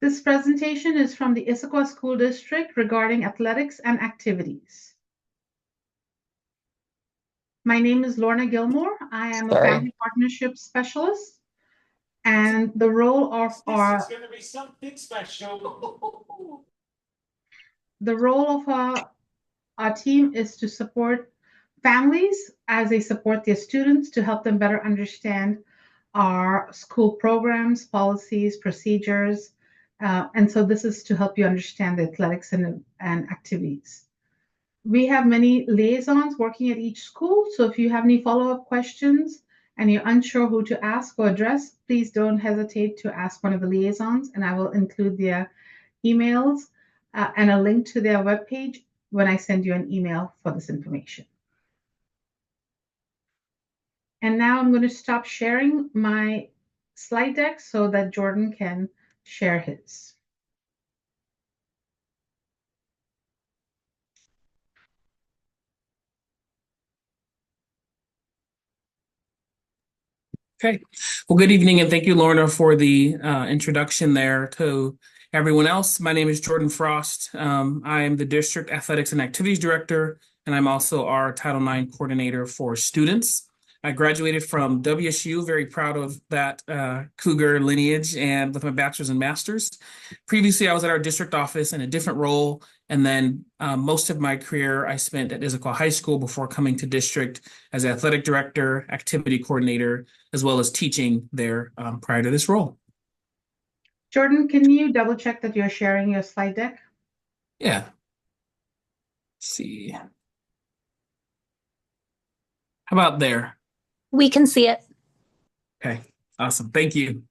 This presentation is from the Issaquah School District regarding athletics and activities. My name is Lorna Gilmore. I am a Sorry. family partnership specialist, and the role of our This is going to be something special. the role of our team is to support families as they support their students to help them better understand our school programs, policies, procedures, and so this is to help you understand the athletics and activities. We have many liaisons working at each school, so if you have any follow-up questions and you're unsure who to ask or address, please don't hesitate to ask one of the liaisons, and I will include their emails and a link to their webpage when I send you an email for this information. And now I'm going to stop sharing my slide deck so that Jordan can share his. Okay. Well, good evening, and thank you, Lorna, for the introduction there to everyone else. My name is Jordan Frost. I am the District Athletics and Activities Director, and I'm also our Title IX Coordinator for students. I graduated from WSU, very proud of that Cougar lineage, and with my bachelor's and master's. Previously, I was at our district office in a different role, and then most of my career I spent at Issaquah High School before coming to district as athletic director, activity coordinator, as well as teaching there prior to this role. Jordan, can you double check that you're sharing your slide deck? Yeah. Let's see. How about there? We can see it. Okay, awesome. Thank you.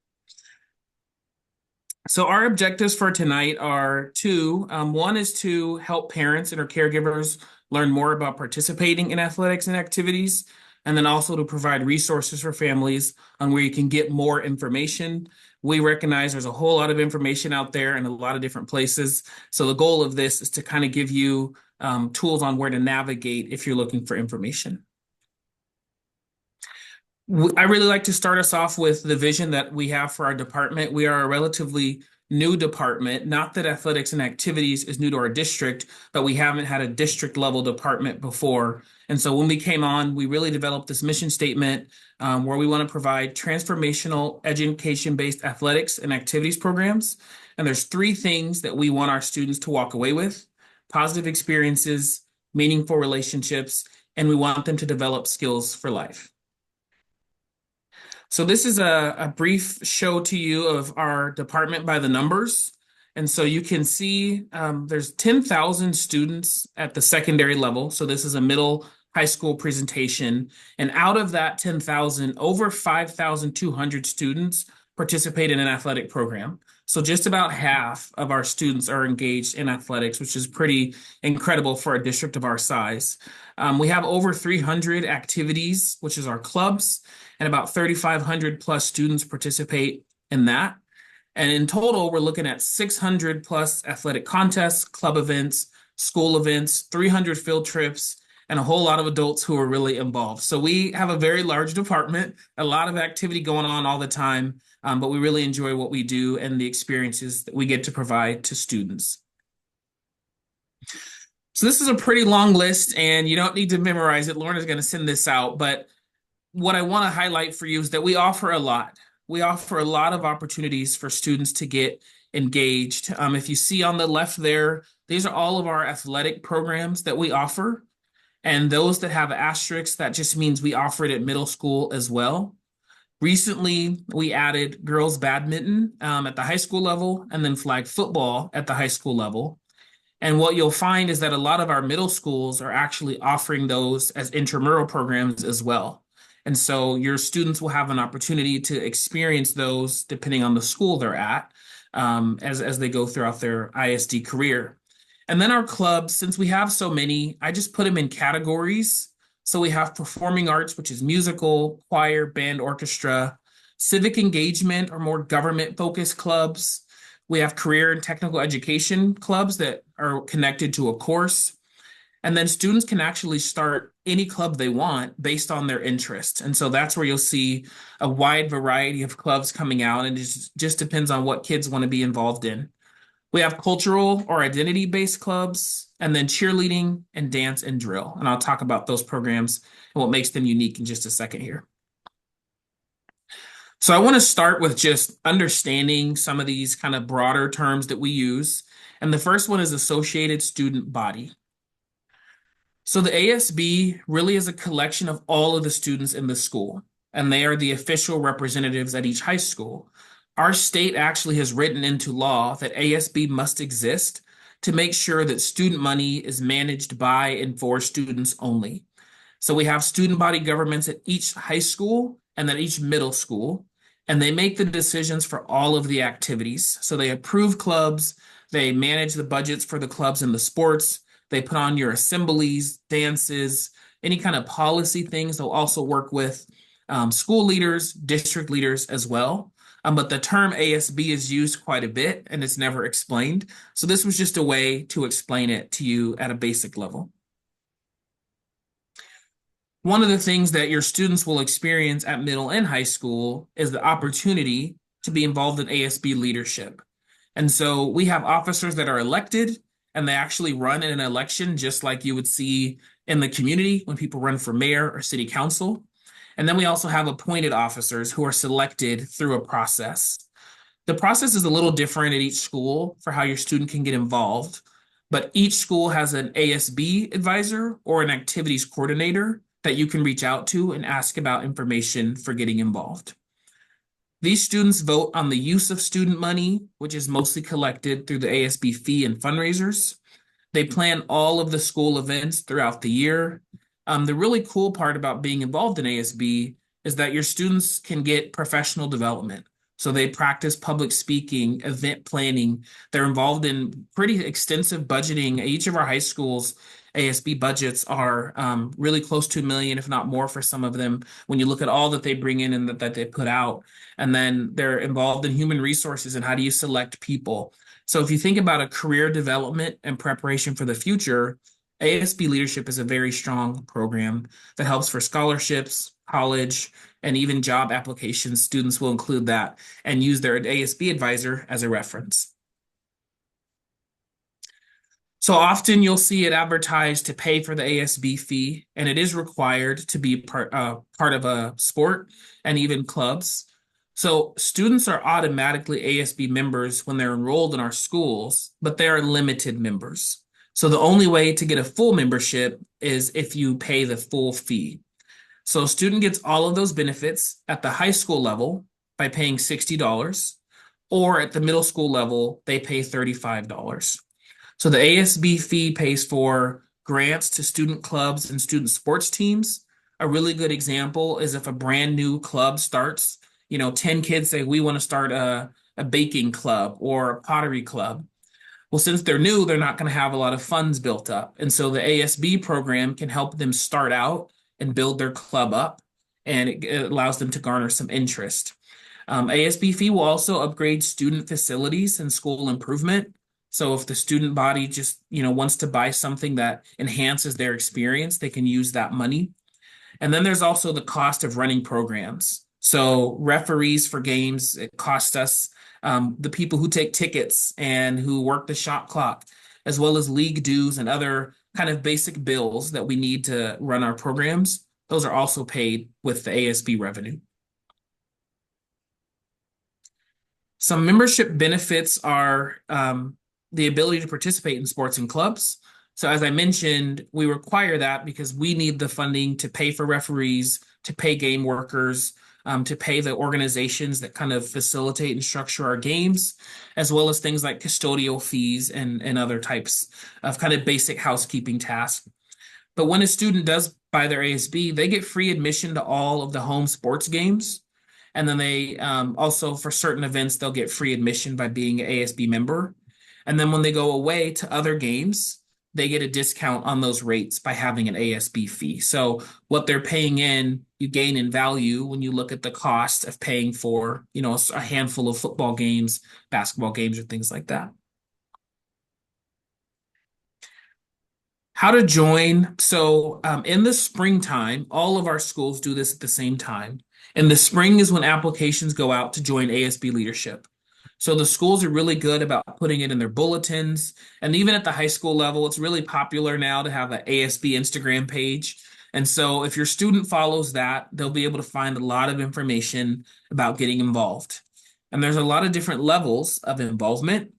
So our objectives for tonight are two. One is to help parents and our caregivers learn more about participating in athletics and activities, and then also to provide resources for families on where you can get more information. We recognize there's a whole lot of information out there in a lot of different places. So the goal of this is to kind of give you tools on where to navigate if you're looking for information. I really like to start us off with the vision that we have for our department. We are a relatively new department. Not that athletics and activities is new to our district, but we haven't had a district level department before. And so when we came on, we really developed this mission statement where we want to provide transformational education-based athletics and activities programs. And there's three things that we want our students to walk away with: positive experiences, meaningful relationships, and we want them to develop skills for life. So this is a brief show to you of our department by the numbers. And so you can see there's 10,000 students at the secondary level. So this is a middle high school presentation. And out of that 10,000, over 5,200 students participate in an athletic program. So just about half of our students are engaged in athletics, which is pretty incredible for a district of our size. We have over 300 activities, which is our clubs, and about 3,500 plus students participate in that. And in total, we're looking at 600 plus athletic contests, club events, school events, 300 field trips, and a whole lot of adults who are really involved. So we have a very large department, a lot of activity going on all the time, but we really enjoy what we do and the experiences that we get to provide to students. So this is a pretty long list, and you don't need to memorize it. Lorna's going to send this out, but what I want to highlight for you is that we offer a lot. We offer a lot of opportunities for students to get engaged. If you see on the left there, these are all of our athletic programs that we offer. And those that have asterisks, that just means we offer it at middle school as well. Recently, we added girls badminton at the high school level and then flag football at the high school level. And what you'll find is that a lot of our middle schools are actually offering those as intramural programs as well. And so your students will have an opportunity to experience those depending on the school they're at as they go throughout their ISD career. And then our clubs, since we have so many, I just put them in categories. So we have performing arts, which is musical, choir, band, orchestra, civic engagement or more government-focused clubs. We have career and technical education clubs that are connected to a course. And then students can actually start any club they want based on their interests. And so that's where you'll see a wide variety of clubs coming out, and it just depends on what kids want to be involved in. We have cultural or identity-based clubs, and then cheerleading and dance and drill. And I'll talk about those programs and what makes them unique in just a second here. So I want to start with just understanding some of these kind of broader terms that we use. And the first one is associated student body. So the ASB really is a collection of all of the students in the school, and they are the official representatives at each high school. Our state actually has written into law that ASB must exist to make sure that student money is managed by and for students only. So we have student body governments at each high school and at each middle school, and they make the decisions for all of the activities. So they approve clubs, they manage the budgets for the clubs and the sports, they put on your assemblies, dances, any kind of policy things. They'll also work with school leaders, district leaders as well. But the term ASB is used quite a bit and it's never explained. So this was just a way to explain it to you at a basic level. One of the things that your students will experience at middle and high school is the opportunity to be involved in ASB leadership. And so we have officers that are elected and they actually run in an election just like you would see in the community when people run for mayor or city council. And then we also have appointed officers who are selected through a process. The process is a little different at each school for how your student can get involved, but each school has an ASB advisor or an activities coordinator that you can reach out to and ask about information for getting involved. These students vote on the use of student money, which is mostly collected through the ASB fee and fundraisers. They plan all of the school events throughout the year. The really cool part about being involved in ASB is that your students can get professional development. So they practice public speaking, event planning. They're involved in pretty extensive budgeting. Each of our high schools, ASB budgets are really close to $1 million, if not more for some of them, when you look at all that they bring in and that they put out. And then they're involved in human resources and how do you select people. So if you think about a career development and preparation for the future, ASB leadership is a very strong program that helps for scholarships, college, and even job applications. Students will include that and use their ASB advisor as a reference. So often you'll see it advertised to pay for the ASB fee, and it is required to be part of a sport and even clubs. So students are automatically ASB members when they're enrolled in our schools, but they are limited members. So the only way to get a full membership is if you pay the full fee. So a student gets all of those benefits at the high school level by paying $60, or at the middle school level, they pay $35. So the ASB fee pays for grants to student clubs and student sports teams. A really good example is if a brand new club starts, 10 kids say, we want to start a baking club or a pottery club. Well, since they're new, they're not going to have a lot of funds built up. And so the ASB program can help them start out and build their club up, and it allows them to garner some interest. ASB fee will also upgrade student facilities and school improvement. So if the student body just, wants to buy something that enhances their experience, they can use that money. And then there's also the cost of running programs. So referees for games, it costs us, the people who take tickets and who work the shot clock, as well as league dues and other kind of basic bills that we need to run our programs. Those are also paid with the ASB revenue. Some membership benefits are the ability to participate in sports and clubs. So as I mentioned, we require that because we need the funding to pay for referees, to pay game workers, to pay the organizations that kind of facilitate and structure our games, as well as things like custodial fees and other types of kind of basic housekeeping tasks. But when a student does buy their ASB, they get free admission to all of the home sports games. And then they also, for certain events, they'll get free admission by being an ASB member. And then when they go away to other games, they get a discount on those rates by having an ASB fee. So what they're paying in, you gain in value when you look at the cost of paying for, a handful of football games, basketball games, or things like that. How to join. So, in the springtime, all of our schools do this at the same time. In the spring is when applications go out to join ASB leadership. So the schools are really good about putting it in their bulletins. And even at the high school level, it's really popular now to have an ASB Instagram page. And so if your student follows that, they'll be able to find a lot of information about getting involved. And there's a lot of different levels of involvement.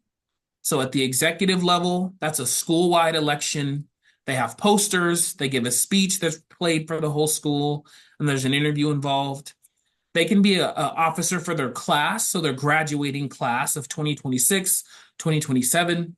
So at the executive level, that's a school-wide election. They have posters, they give a speech that's played for the whole school, and there's an interview involved. They can be a officer for their class, so their graduating class of 2026, 2027.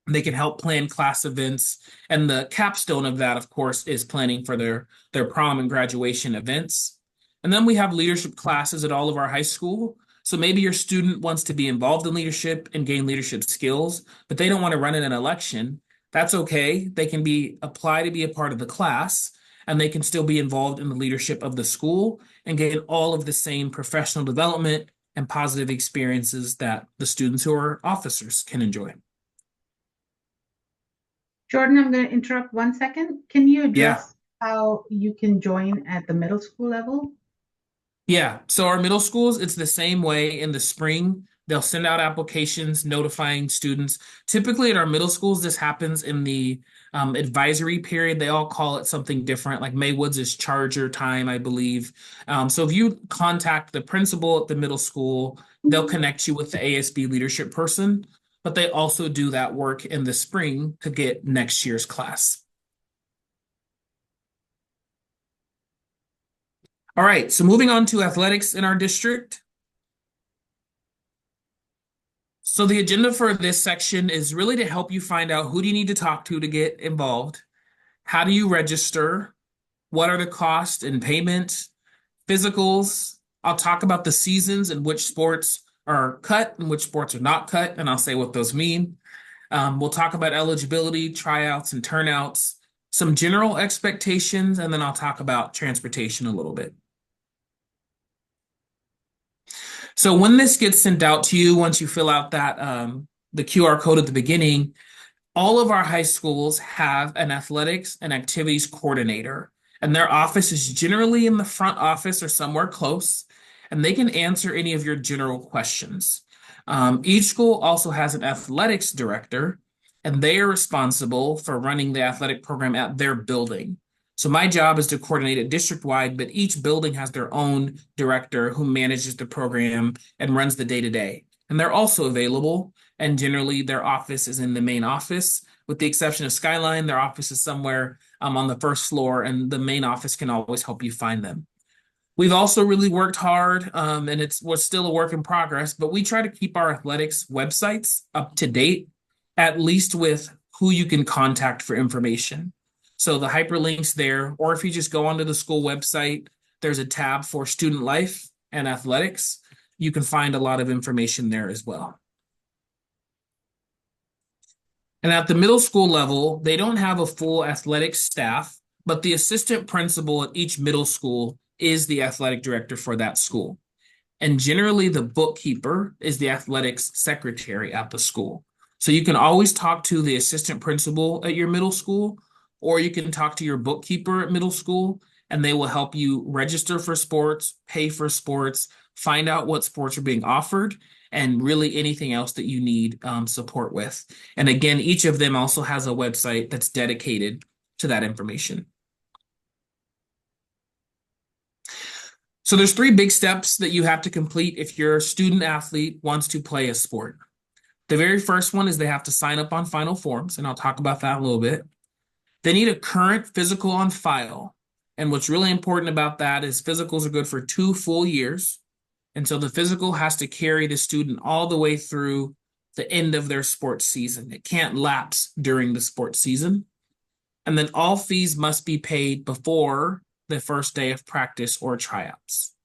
They can help plan class events. And the capstone of that, of course, is planning for their prom and graduation events. And then we have leadership classes at all of our high school. So maybe your student wants to be involved in leadership and gain leadership skills, but they don't want to run in an election. That's okay. They can apply to be a part of the class, and they can still be involved in the leadership of the school and gain all of the same professional development and positive experiences that the students who are officers can enjoy. Jordan, I'm going to interrupt 1 second. Can you Yeah. address how you can join at the middle school level? Yeah. So our middle schools, it's the same way in the spring. They'll send out applications notifying students. Typically at our middle schools, this happens in the advisory period. They all call it something different, like Maywood's is charger time, I believe. So if you contact the principal at the middle school, they'll connect you with the ASB leadership person, but they also do that work in the spring to get next year's class. All right, so moving on to athletics in our district. So the agenda for this section is really to help you find out who do you need to talk to get involved? How do you register? What are the costs and payment? Physicals. I'll talk about the seasons and which sports are cut and which sports are not cut, and I'll say what those mean. We'll talk about eligibility, tryouts, and turnouts, some general expectations, and then I'll talk about transportation a little bit. So when this gets sent out to you, once you fill out that the QR code at the beginning, all of our high schools have an athletics and activities coordinator, and their office is generally in the front office or somewhere close, and they can answer any of your general questions. Each school also has an athletics director, and they are responsible for running the athletic program at their building. So my job is to coordinate it district-wide, but each building has their own director who manages the program and runs the day-to-day. And they're also available, and generally their office is in the main office. With the exception of Skyline, their office is somewhere on the first floor, and the main office can always help you find them. We've also really worked hard, and we're still a work in progress, but we try to keep our athletics websites up to date, at least with who you can contact for information. So the hyperlinks there, or if you just go onto the school website, there's a tab for student life and athletics. You can find a lot of information there as well. And at the middle school level, they don't have a full athletic staff, but the assistant principal at each middle school is the athletic director for that school. And generally, the bookkeeper is the athletics secretary at the school. So you can always talk to the assistant principal at your middle school, or you can talk to your bookkeeper at middle school, and they will help you register for sports, pay for sports, find out what sports are being offered, and really anything else that you need support with. And again, each of them also has a website that's dedicated to that information. So there's 3 big steps that you have to complete if your student athlete wants to play a sport. The very first one is they have to sign up on FinalForms, and I'll talk about that a little bit. They need a current physical on file. And what's really important about that is physicals are good for 2 full years. And so the physical has to carry the student all the way through the end of their sports season. It can't lapse during the sports season. And then all fees must be paid before the first day of practice or tryouts.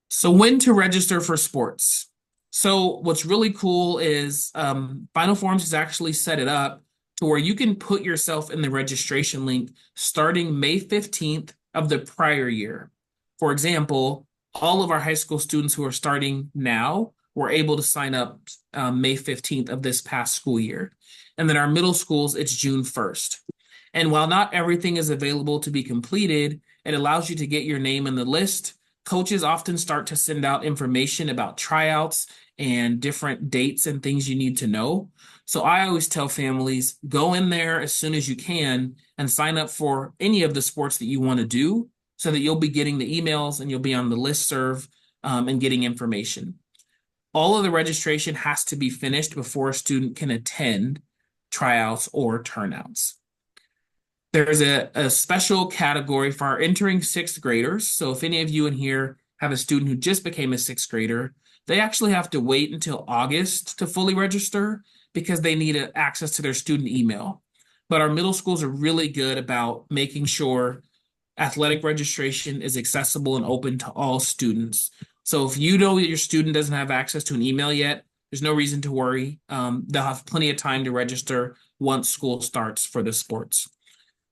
So when to register for sports? So what's really cool is FinalForms has actually set it up to where you can put yourself in the registration link starting May 15th of the prior year. For example, all of our high school students who are starting now were able to sign up May 15th of this past school year. And then our middle schools, it's June 1st. And while not everything is available to be completed, it allows you to get your name in the list. Coaches often start to send out information about tryouts and different dates and things you need to know. So I always tell families, go in there as soon as you can and sign up for any of the sports that you want to do so that you'll be getting the emails and you'll be on the listserv and getting information. All of the registration has to be finished before a student can attend tryouts or turnouts. There's a special category for our entering sixth graders. So if any of you in here have a student who just became a sixth grader, they actually have to wait until August to fully register because they need access to their student email. But our middle schools are really good about making sure athletic registration is accessible and open to all students. So if you know that your student doesn't have access to an email yet, there's no reason to worry. They'll have plenty of time to register once school starts for the sports.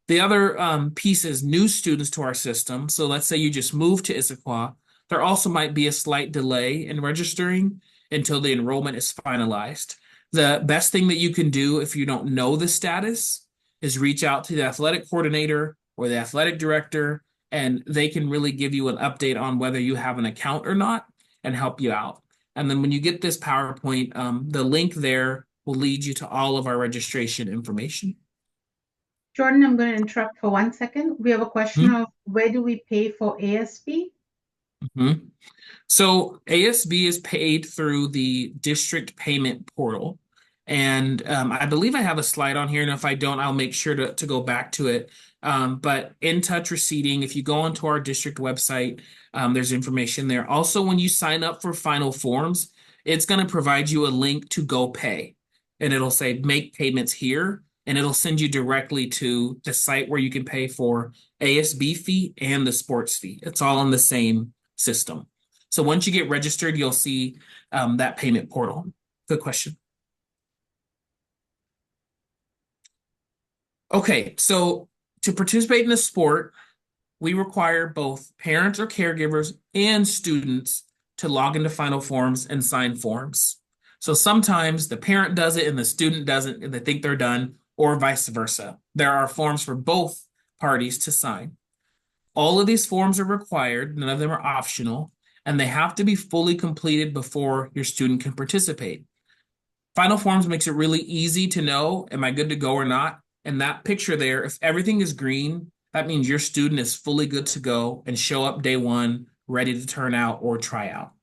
The other piece is new students to our system. So let's say you just moved to Issaquah. There also might be a slight delay in registering until the enrollment is finalized. The best thing that you can do if you don't know the status is reach out to the athletic coordinator or the athletic director, and they can really give you an update on whether you have an account or not and help you out. And then when you get this PowerPoint, the link there will lead you to all of our registration information. Jordan, I'm going to interrupt for 1 second. We have a question Hmm? of where do we pay for ASB? Mhm. So ASB is paid through the district payment portal. And I believe I have a slide on here. And if I don't, I'll make sure to go back to it. But In Touch Receipting, if you go onto our district website, there's information there. Also, when you sign up for FinalForms, it's going to provide you a link to Go Pay. And it'll say make payments here. And it'll send you directly to the site where you can pay for ASB fee and the sports fee. It's all in the same system. So once you get registered, you'll see that payment portal. Good question. Okay, so to participate in the sport, we require both parents or caregivers and students to log into FinalForms and sign forms. So sometimes the parent does it and the student doesn't, and they think they're done, or vice versa. There are forms for both parties to sign. All of these forms are required, none of them are optional, and they have to be fully completed before your student can participate. FinalForms makes it really easy to know, am I good to go or not? And that picture there, if everything is green, that means your student is fully good to go and show up day one, ready to turn out or try out.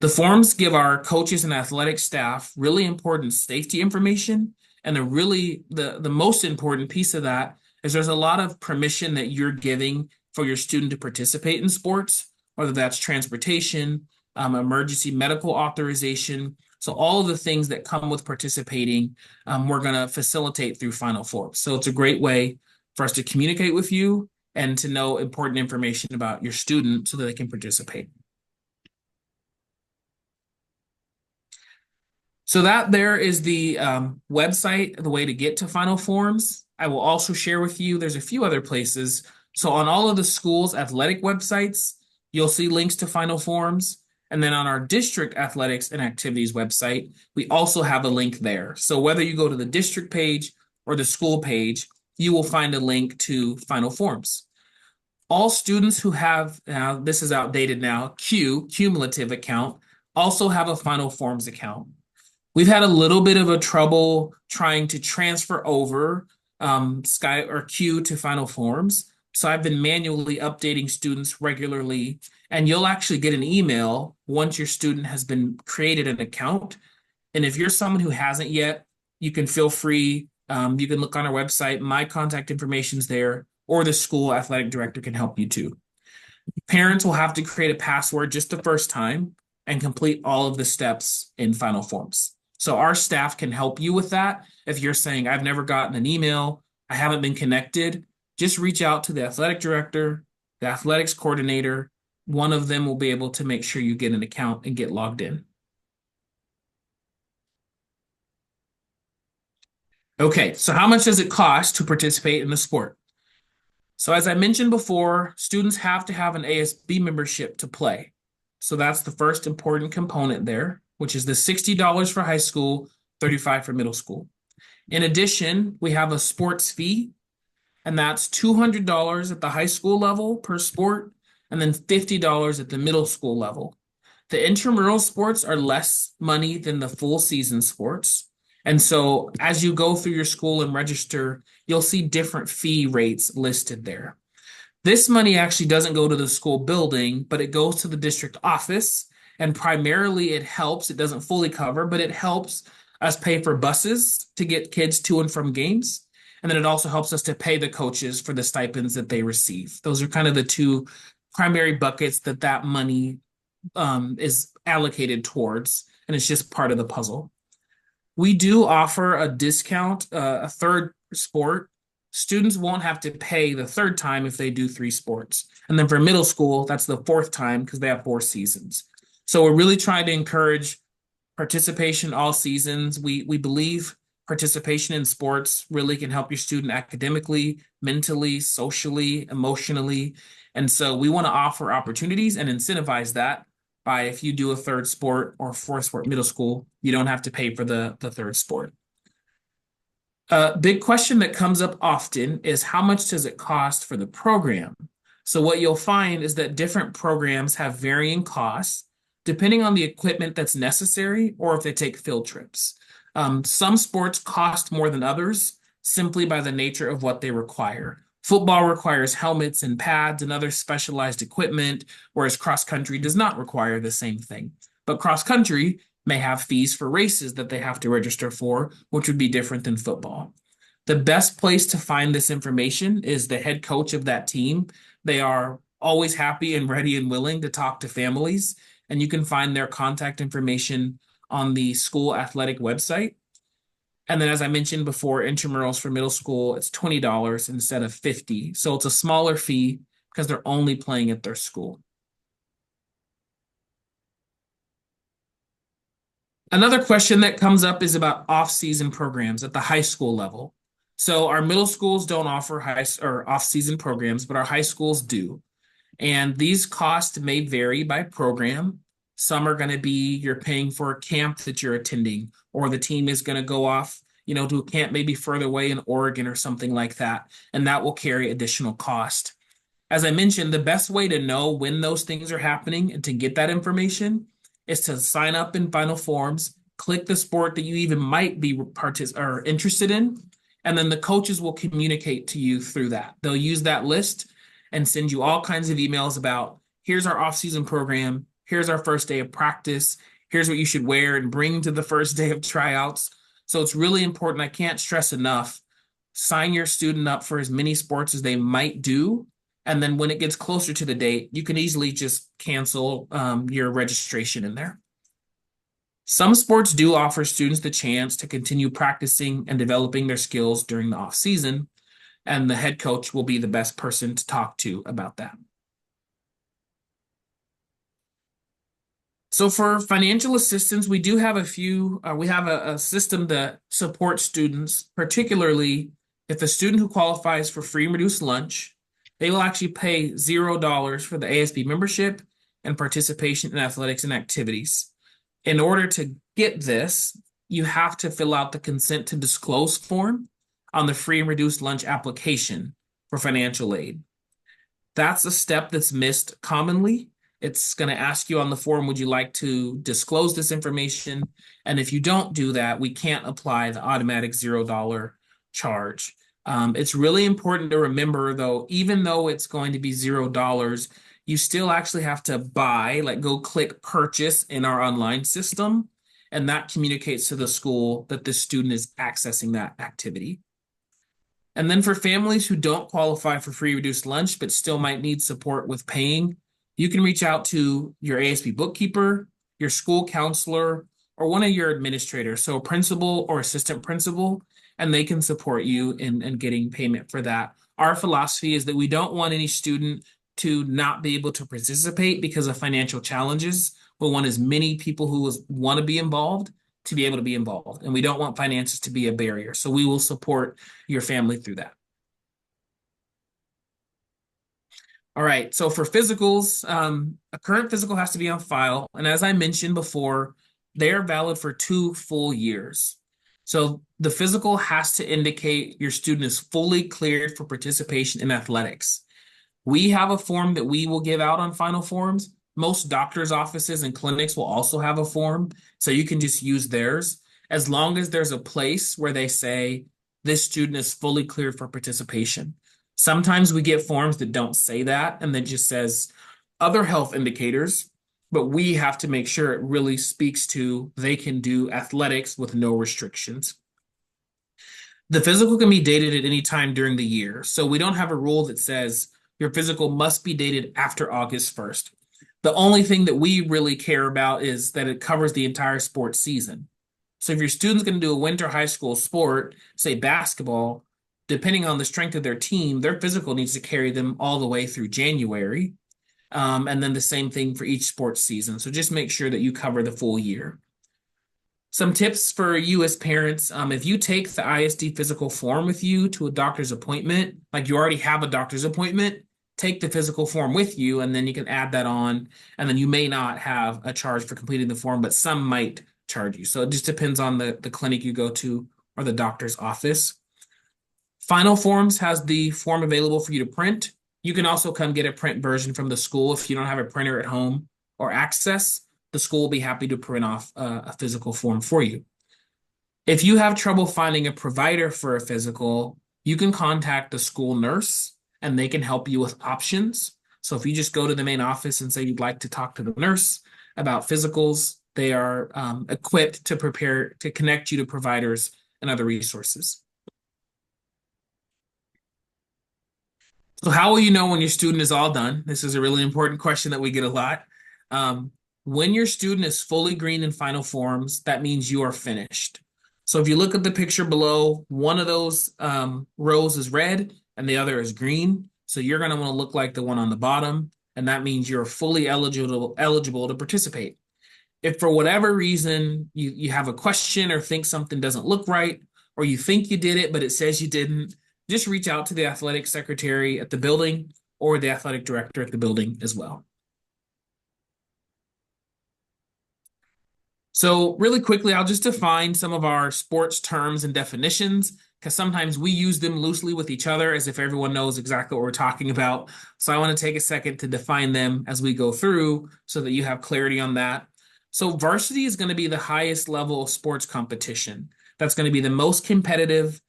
The forms give our coaches and athletic staff really important safety information. And the most important piece of that is there's a lot of permission that you're giving for your student to participate in sports, whether that's transportation, emergency medical authorization. So all of the things that come with participating, we're going to facilitate through FinalForms. So it's a great way for us to communicate with you and to know important information about your student so that they can participate. So that there is the website, the way to get to FinalForms. I will also share with you, there's a few other places. So on all of the schools' athletic websites, you'll see links to FinalForms. And then on our district athletics and activities website, we also have a link there. So whether you go to the district page or the school page, you will find a link to FinalForms. All students who have, now this is outdated now, cumulative account, also have a FinalForms account. We've had a little bit of a trouble trying to transfer over Sky or Q to FinalForms. So I've been manually updating students regularly, and you'll actually get an email once your student has been created an account. And if you're someone who hasn't yet, you can feel free. You can look on our website. My contact information is there, or the school athletic director can help you too. Parents will have to create a password just the first time and complete all of the steps in FinalForms. So our staff can help you with that. If you're saying, I've never gotten an email, I haven't been connected, just reach out to the athletic director, the athletics coordinator. One of them will be able to make sure you get an account and get logged in. Okay, so how much does it cost to participate in the sport? So as I mentioned before, students have to have an ASB membership to play. So that's the first important component there, which is the $60 for high school, 35 for middle school. In addition, we have a sports fee, and that's $200 at the high school level per sport, and then $50 at the middle school level. The intramural sports are less money than the full season sports. And so as you go through your school and register, you'll see different fee rates listed there. This money actually doesn't go to the school building, but it goes to the district office. And primarily it helps, it doesn't fully cover, but it helps us pay for buses to get kids to and from games. And then it also helps us to pay the coaches for the stipends that they receive. Those are kind of the two primary buckets that money is allocated towards, and it's just part of the puzzle. We do offer a discount, a third sport. Students won't have to pay the third time if they do three sports. And then for middle school, that's the fourth time because they have 4 seasons. So we're really trying to encourage participation all seasons. We believe participation in sports really can help your student academically, mentally, socially, emotionally. And so we want to offer opportunities and incentivize that by if you do a third sport or fourth sport middle school, you don't have to pay for the third sport. A big question that comes up often is how much does it cost for the program? So what you'll find is that different programs have varying costs depending on the equipment that's necessary or if they take field trips. Some sports cost more than others simply by the nature of what they require. Football requires helmets and pads and other specialized equipment, whereas cross country does not require the same thing. But cross country may have fees for races that they have to register for, which would be different than football. The best place to find this information is the head coach of that team. They are always happy and ready and willing to talk to families, and you can find their contact information on the school athletic website. And then, as I mentioned before, intramurals for middle school, it's $20 instead of $50. So it's a smaller fee because they're only playing at their school. Another question that comes up is about off-season programs at the high school level. So our middle schools don't offer high or off-season programs, but our high schools do. And these costs may vary by program. Some are going to be you're paying for a camp that you're attending, or the team is going to go off, to a camp maybe further away in Oregon or something like that, and that will carry additional cost. As I mentioned, the best way to know when those things are happening and to get that information is to sign up in FinalForms, click the sport that you even might be interested in, and then the coaches will communicate to you through that. They'll use that list and send you all kinds of emails about here's our off-season program, here's our first day of practice, here's what you should wear and bring to the first day of tryouts. So it's really important. I can't stress enough. Sign your student up for as many sports as they might do. And then when it gets closer to the date, you can easily just cancel your registration in there. Some sports do offer students the chance to continue practicing and developing their skills during the off season, and the head coach will be the best person to talk to about that. So for financial assistance, we do have we have a system that supports students, particularly if a student who qualifies for free and reduced lunch, they will actually pay $0 for the ASB membership and participation in athletics and activities. In order to get this, you have to fill out the consent to disclose form on the free and reduced lunch application for financial aid. That's a step that's missed commonly. It's going to ask you on the form, would you like to disclose this information? And if you don't do that, we can't apply the automatic $0 charge. It's really important to remember, though, even though it's going to be $0, you still actually have to buy, go click purchase in our online system. And that communicates to the school that the student is accessing that activity. And then for families who don't qualify for free reduced lunch, but still might need support with paying, you can reach out to your ASB bookkeeper, your school counselor, or one of your administrators, so a principal or assistant principal, and they can support you in getting payment for that. Our philosophy is that we don't want any student to not be able to participate because of financial challenges. We want as many people who want to be involved to be able to be involved, and we don't want finances to be a barrier. So we will support your family through that. All right. So for physicals, a current physical has to be on file. And as I mentioned before, they are valid for 2 full years. So the physical has to indicate your student is fully cleared for participation in athletics. We have a form that we will give out on FinalForms. Most doctors' offices and clinics will also have a form, so you can just use theirs as long as there's a place where they say this student is fully cleared for participation. Sometimes we get forms that don't say that and that just says other health indicators, but we have to make sure it really speaks to they can do athletics with no restrictions. The physical can be dated at any time during the year. So we don't have a rule that says your physical must be dated after August 1st. The only thing that we really care about is that it covers the entire sports season. So if your student's going to do a winter high school sport, say basketball, depending on the strength of their team, their physical needs to carry them all the way through January. And then the same thing for each sports season. So just make sure that you cover the full year. Some tips for you as parents, if you take the ISD physical form with you to a doctor's appointment, like you already have a doctor's appointment, take the physical form with you and then you can add that on. And then you may not have a charge for completing the form, but some might charge you. So it just depends on the clinic you go to or the doctor's office. FinalForms has the form available for you to print. You can also come get a print version from the school if you don't have a printer at home or access. The school will be happy to print off a physical form for you. If you have trouble finding a provider for a physical, you can contact the school nurse and they can help you with options. So if you just go to the main office and say you'd like to talk to the nurse about physicals, they are equipped to prepare to connect you to providers and other resources. So how will you know when your student is all done? This is a really important question that we get a lot. Um, when your student is fully green in FinalForms, that means you are finished. So if you look at the picture below, one of those rows is red and the other is green. So you're going to want to look like the one on the bottom, and that means you're fully eligible to participate. If for whatever reason you have a question or think something doesn't look right, or you think you did it, but it says you didn't, just reach out to the athletic secretary at the building or the athletic director at the building as well. So really quickly, I'll just define some of our sports terms and definitions because sometimes we use them loosely with each other as if everyone knows exactly what we're talking about. So I want to take a second to define them as we go through so that you have clarity on that. So varsity is going to be the highest level of sports competition. That's going to be the most competitive.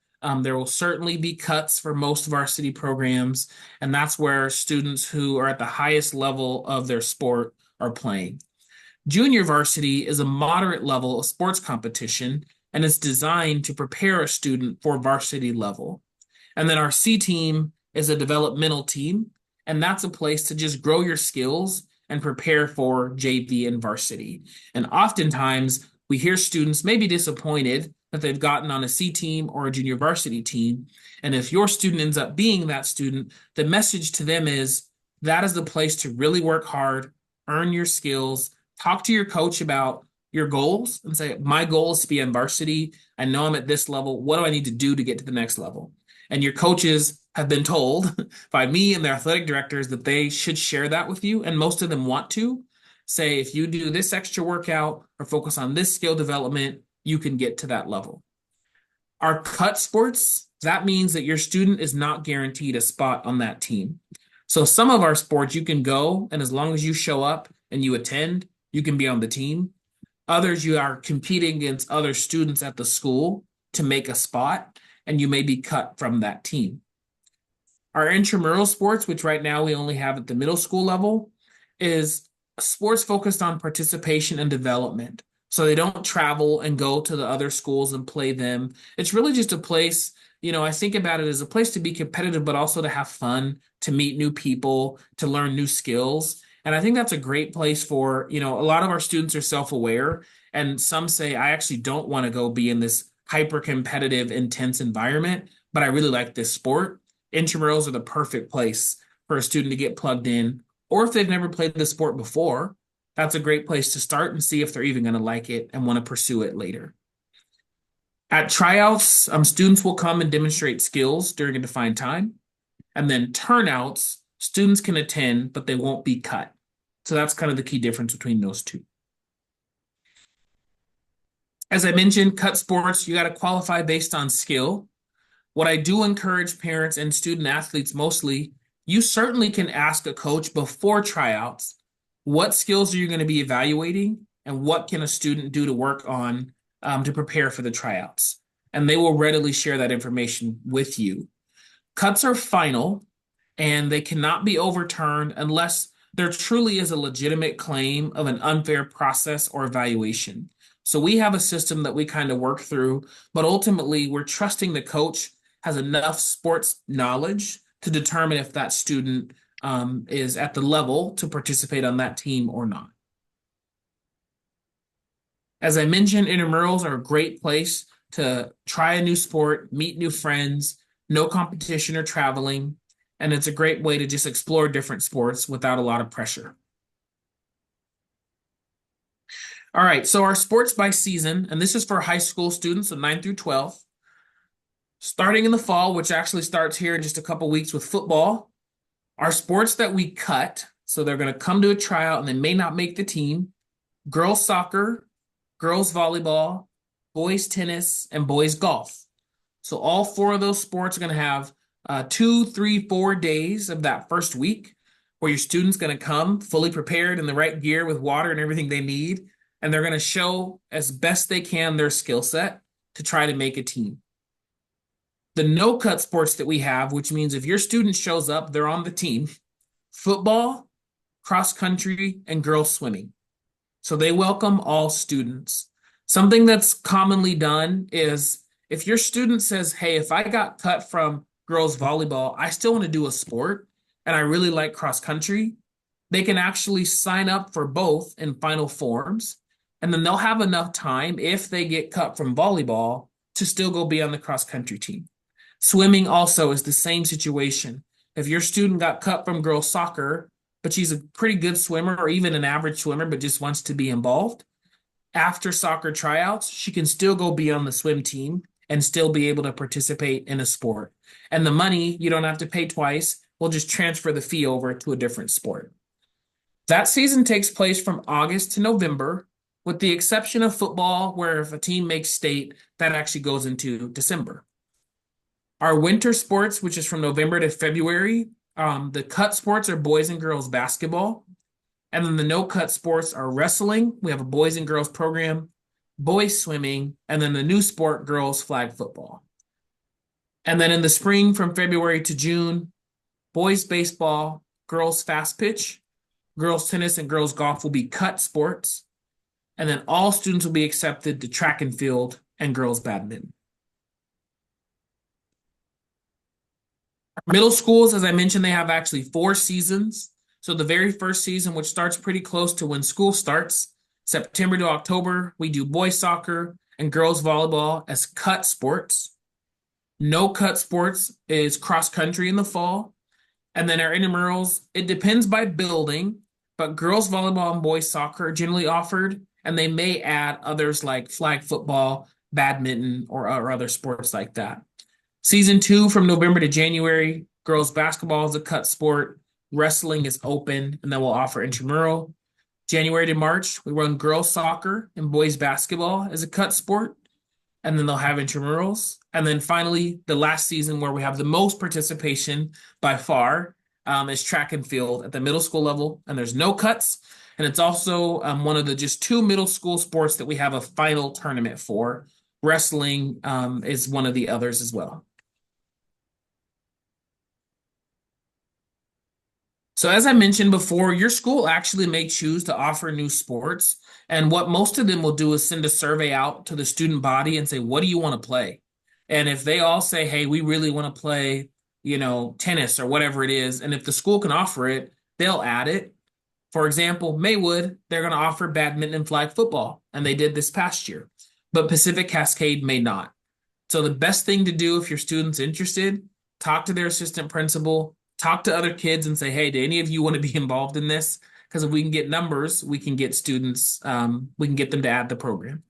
There will certainly be cuts for most varsity programs, and that's where students who are at the highest level of their sport are playing. Junior varsity is a moderate level of sports competition and is designed to prepare a student for varsity level. And then our C team is a developmental team, and that's a place to just grow your skills and prepare for JV and varsity. And oftentimes we hear students may be disappointed that they've gotten on a C team or a junior varsity team. And if your student ends up being that student, the message to them is that is the place to really work hard, earn your skills, talk to your coach about your goals and say, my goal is to be in varsity. I know I'm at this level. What do I need to do to get to the next level? And your coaches have been told by me and their athletic directors that they should share that with you. And most of them want to say, if you do this extra workout or focus on this skill development, you can get to that level. Our cut sports, that means that your student is not guaranteed a spot on that team. So some of our sports you can go, and as long as you show up and you attend, you can be on the team. Others, you are competing against other students at the school to make a spot, and you may be cut from that team. Our intramural sports, which right now we only have at the middle school level, is sports focused on participation and development. So they don't travel and go to the other schools and play them. It's really just a place, I think about it as a place to be competitive, but also to have fun, to meet new people, to learn new skills. And I think that's a great place for, a lot of our students are self-aware, and some say, I actually don't want to go be in this hyper competitive, intense environment, but I really like this sport. Intramurals are the perfect place for a student to get plugged in, or if they've never played the sport before, that's a great place to start and see if they're even going to like it and want to pursue it later. At tryouts, students will come and demonstrate skills during a defined time. And then turnouts, Students can attend, but they won't be cut. So that's kind of the key difference between those two. As I mentioned, cut sports, you got to qualify based on skill. What I do encourage parents and student athletes mostly, you certainly can ask a coach before tryouts, what skills are you going to be evaluating and what can a student do to work on to prepare for the tryouts? And they will readily share that information with you. Cuts are final and they cannot be overturned unless there truly is a legitimate claim of an unfair process or evaluation. So we have a system that we kind of work through, but ultimately we're trusting the coach has enough sports knowledge to determine if that student is at the level to participate on that team or not. As I mentioned, intramurals are a great place to try a new sport, meet new friends, no competition or traveling, and it's a great way to just explore different sports without a lot of pressure. All right, so our sports by season, and this is for high school students, so 9 through 12. Starting in the fall, which actually starts here in just a couple weeks with football, our sports that we cut, so they're going to come to a tryout and they may not make the team: girls soccer, girls volleyball, boys tennis, and boys golf. So all four of those sports are going to have 2, 3, 4 days of that first week where your student's going to come fully prepared in the right gear with water and everything they need. And they're going to show as best they can their skill set to try to make a team. The no-cut sports that we have, which means if your student shows up, they're on the team: football, cross country, and girls swimming. So they welcome all students. Something that's commonly done is if your student says, hey, if I got cut from girls volleyball, I still want to do a sport and I really like cross country, they can actually sign up for both in FinalForms. And then they'll have enough time if they get cut from volleyball to still go be on the cross country team. Swimming also is the same situation. If your student got cut from girls soccer, but she's a pretty good swimmer or even an average swimmer, but just wants to be involved, after soccer tryouts, she can still go be on the swim team and still be able to participate in a sport. And the money, you don't have to pay twice. We'll just transfer the fee over to a different sport. That season takes place from August to November, with the exception of football, where if a team makes state, that actually goes into December. Our winter sports, which is from November to February, the cut sports are boys and girls basketball. And then the no-cut sports are wrestling. We have a boys and girls program, boys swimming, and then the new sport, girls flag football. And then in the spring from February to June, boys baseball, girls fast pitch, girls tennis, and girls golf will be cut sports. And then all students will be accepted to track and field and girls badminton. Middle schools, as I mentioned, they have actually 4 seasons. So the very first season, which starts pretty close to when school starts, September to October, we do boys soccer and girls volleyball as cut sports. No cut sports is cross country in the fall. And then our intramurals, it depends by building, but girls volleyball and boys soccer are generally offered, and they may add others like flag football, badminton, or other sports like that. Season 2 from November to January, girls basketball is a cut sport, wrestling is open, and then we'll offer intramural. January to March, we run girls soccer and boys basketball as a cut sport, and then they'll have intramurals. And then finally, the last season where we have the most participation by far is track and field at the middle school level, and there's no cuts. And it's also one of the just 2 middle school sports that we have a final tournament for. Wrestling is one of the others as well. So as I mentioned before, your school actually may choose to offer new sports. And what most of them will do is send a survey out to the student body and say, what do you want to play? And if they all say, hey, we really want to play, tennis or whatever it is, and if the school can offer it, they'll add it. For example, Maywood, they're going to offer badminton and flag football, and they did this past year. But Pacific Cascade may not. So the best thing to do if your student's interested, talk to their assistant principal, talk to other kids and say, hey, do any of you want to be involved in this? Because if we can get numbers, we can get students, we can get them to add the program.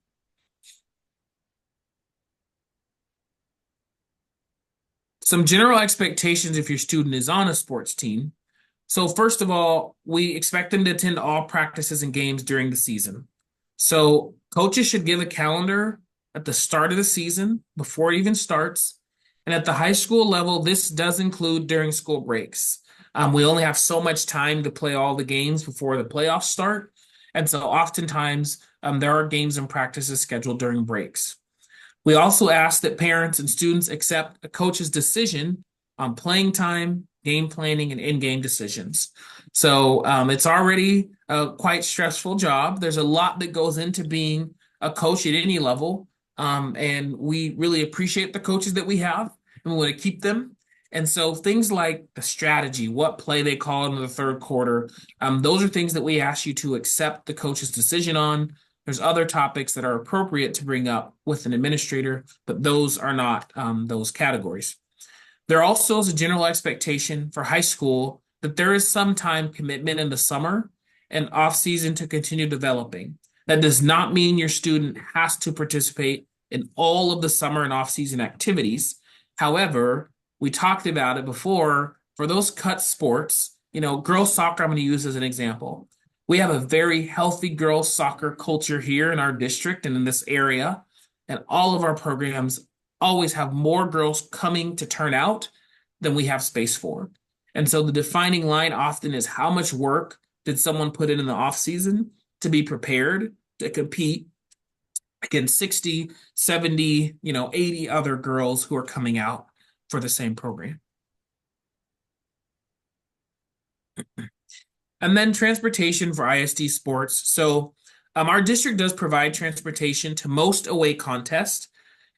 Some general expectations if your student is on a sports team. So first of all, we expect them to attend all practices and games during the season. So coaches should give a calendar at the start of the season before it even starts. And at the high school level, this does include during school breaks. We only have so much time to play all the games before the playoffs start. And so oftentimes there are games and practices scheduled during breaks. We also ask that parents and students accept a coach's decision on playing time, game planning, and in-game decisions. So it's already a quite stressful job. There's a lot that goes into being a coach at any level. And we really appreciate the coaches that we have and we want to keep them. And so things like the strategy, what play they call in the third quarter, those are things that we ask you to accept the coach's decision on. There's other topics that are appropriate to bring up with an administrator, but those are not those categories. There also is a general expectation for high school that there is some time commitment in the summer and off season to continue developing. That does not mean your student has to participate in all of the summer and off season activities. However, we talked about it before for those cut sports, girls soccer, I'm going to use as an example. We have a very healthy girls soccer culture here in our district and in this area. And all of our programs always have more girls coming to turn out than we have space for. And so the defining line often is how much work did someone put in the off season to be prepared to compete against 60, 70, 80 other girls who are coming out for the same program. And then transportation for ISD sports. So our district does provide transportation to most away contests.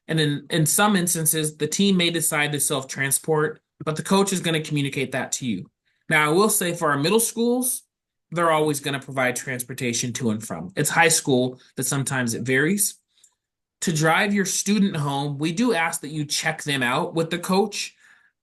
And in some instances, the team may decide to self-transport, but the coach is going to communicate that to you. Now, I will say for our middle schools, they're always going to provide transportation to and from. It's high school that sometimes it varies. To drive your student home, we do ask that you check them out with the coach.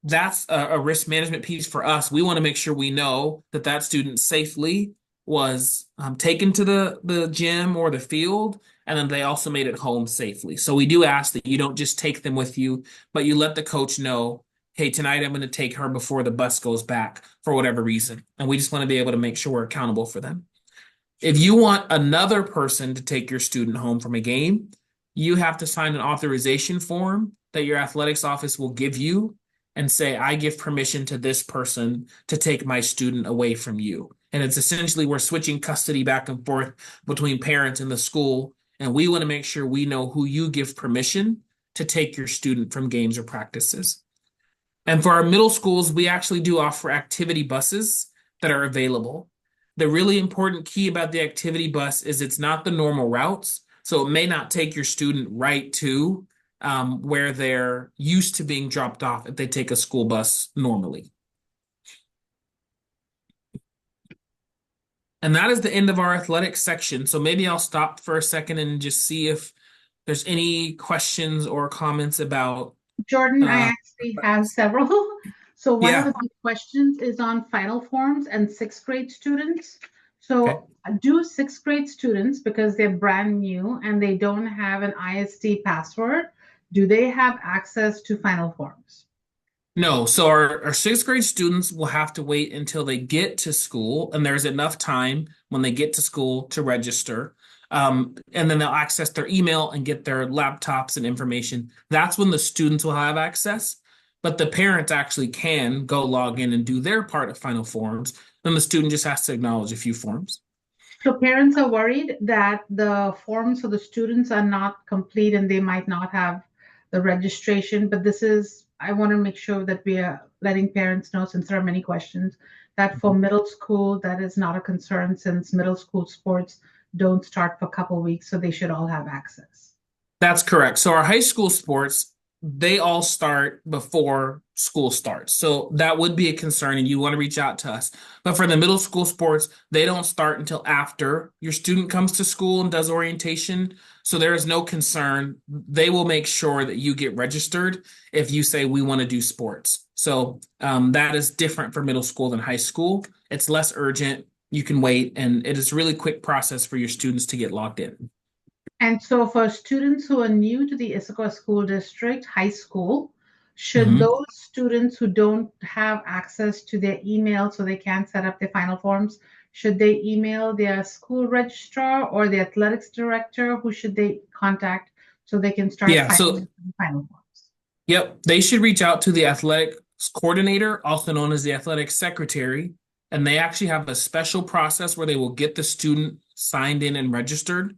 That's a risk management piece for us. We want to make sure we know that that student safely was taken to the gym or the field, and then they also made it home safely. So we do ask that you don't just take them with you, but you let the coach know, hey, tonight I'm going to take her before the bus goes back for whatever reason. And we just want to be able to make sure we're accountable for them. If you want another person to take your student home from a game, you have to sign an authorization form that your athletics office will give you and say, I give permission to this person to take my student away from you. And it's essentially we're switching custody back and forth between parents and the school. And we want to make sure we know who you give permission to take your student from games or practices. And for our middle schools, we actually do offer activity buses that are available. The really important key about the activity bus is it's not the normal routes. So it may not take your student right to where they're used to being dropped off if they take a school bus normally. And that is the end of our athletics section. So maybe I'll stop for a second and just see if there's any questions or comments about. Jordan, I actually have several. So one of Yeah. the big questions is on FinalForms and sixth grade students. Okay. So do sixth grade students, because they're brand new and they don't have an ISD password, do they have access to FinalForms? No, so our sixth grade students will have to wait until they get to school, and there's enough time when they get to school to register. And then they'll access their email and get their laptops and information. That's when the students will have access, but the parents actually can go log in and do their part of FinalForms. Then the student just has to acknowledge a few forms. So parents are worried that the forms for the students are not complete and they might not have the registration. But I want to make sure that we are letting parents know, since there are many questions, that for middle school, that is not a concern, since middle school sports don't start for a couple of weeks, so they should all have access. That's correct. So our high school sports, they all start before school starts. So that would be a concern and you want to reach out to us. But for the middle school sports, they don't start until after your student comes to school and does orientation. So there is no concern. They will make sure that you get registered if you say we want to do sports. So that is different for middle school than high school. It's less urgent. You can wait, and it is a really quick process for your students to get logged in. And so for students who are new to the Issaquah School District High School, Should Mhm. those students who don't have access to their email so they can't set up their final forms, should they email their school registrar or the athletics director? Who should they contact so they can start Yeah, signing so up for the final forms? yep, they should reach out to the athletics coordinator, also known as the athletic secretary, and they actually have a special process where they will get the student signed in and registered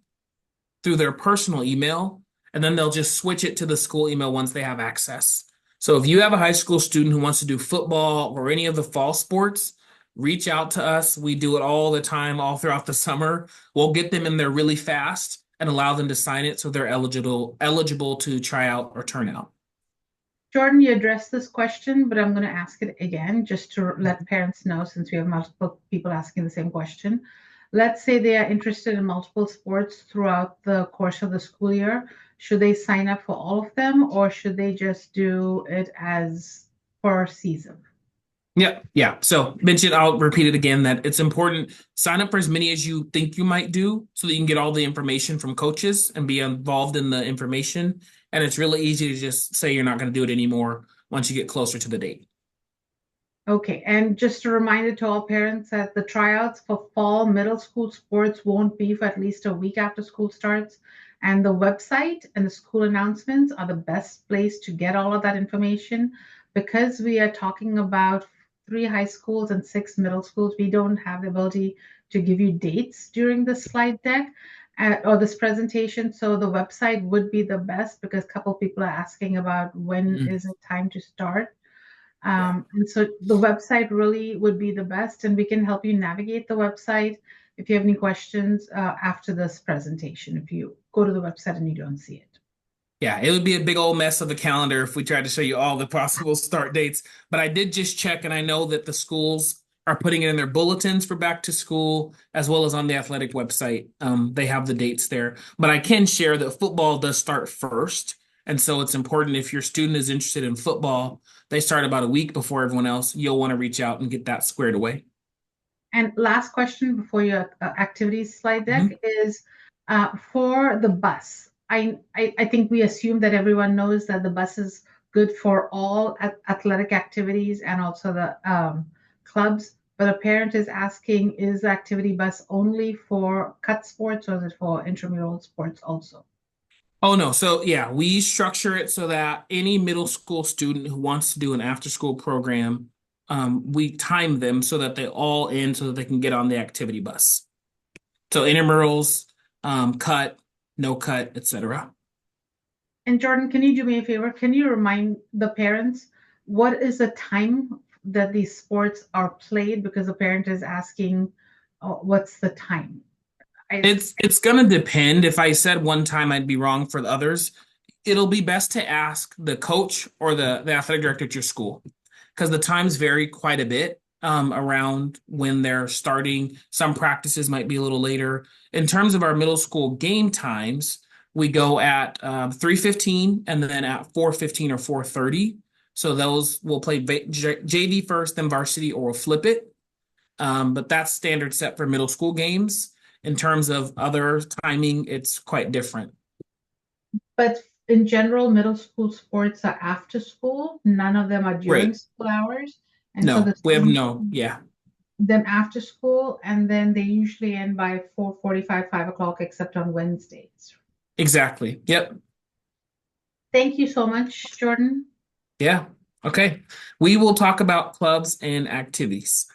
through their personal email, and then they'll just switch it to the school email once they have access. So if you have a high school student who wants to do football or any of the fall sports, reach out to us. We do it all the time, all throughout the summer. We'll get them in there really fast and allow them to sign it so they're eligible to try out or turn out. Jordan, you addressed this question, but I'm going to ask it again just to let parents know since we have multiple people asking the same question. Let's say they are interested in multiple sports throughout the course of the school year. Should they sign up for all of them or should they just do it as per season? Yeah, yeah. So mention, I'll repeat it again that it's important. Sign up for as many as you think you might do so that you can get all the information from coaches and be involved in the information. And it's really easy to just say you're not going to do it anymore once you get closer to the date. Okay, and just a reminder to all parents that the tryouts for fall middle school sports won't be for at least a week after school starts. And the website and the school announcements are the best place to get all of that information. Because we are talking about three high schools and six middle schools, we don't have the ability to give you dates during the slide deck or this presentation. So the website would be the best because a couple people are asking about when Mhm. is it time to start. Yeah. And so the website really would be the best, and we can help you navigate the website if you have any questions after this presentation, if you go to the website and you don't see it. Yeah, it would be a big old mess of the calendar if we tried to show you all the possible start dates. But I did just check, and I know that the schools are putting it in their bulletins for back to school, as well as on the athletic website. They have the dates there. But I can share that football does start first. And so it's important if your student is interested in football, they start about a week before everyone else. You'll want to reach out and get that squared away. And last question before your activities slide deck Mhm. is for the bus. I think we assume that everyone knows that the bus is good for all athletic activities and also the clubs. But a parent is asking, is the activity bus only for cut sports or is it for intramural sports also? Oh no. So yeah, we structure it so that any middle school student who wants to do an after school program, we time them so that they all in so that they can get on the activity bus. So intramurals, cut, no cut, etc. And Jordan, can you do me a favor? Can you remind the parents what is the time that these sports are played? Because the parent is asking, what's the time? I, It's gonna depend. If I said one time, I'd be wrong for the others. It'll be best to ask the coach or the athletic director at your school because the times vary quite a bit around when they're starting. Some practices might be a little later. In terms of our middle school game times, we go at 3:15 and then at 4:15 or 4:30. So those will play JV first, then varsity, or we'll flip it. But that's standard set for middle school games. In terms of other timing, it's quite different. but in general, middle school sports are after school. None of them are during Right. school hours. And so the No, we have students no, yeah, them after school, and then they usually end by 4:45, 5 o'clock, except on Wednesdays. exactly. Yep. Thank you so much, Jordan. Yeah. Okay. We will talk about clubs and activities.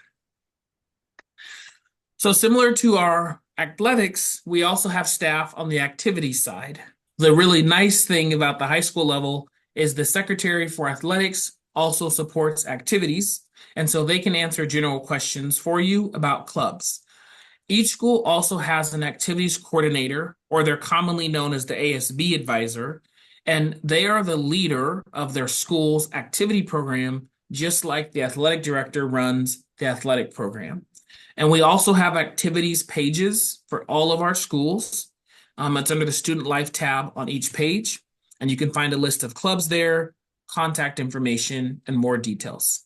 So, similar to our athletics, we also have staff on the activity side. The really nice thing about the high school level is the secretary for athletics also supports activities. And so they can answer general questions for you about clubs. Each school also has an activities coordinator, or they're commonly known as the ASB advisor, and they are the leader of their school's activity program, just like the athletic director runs the athletic program. And we also have activities pages for all of our schools. It's under the student life tab on each page, and you can find a list of clubs there, contact information, and more details.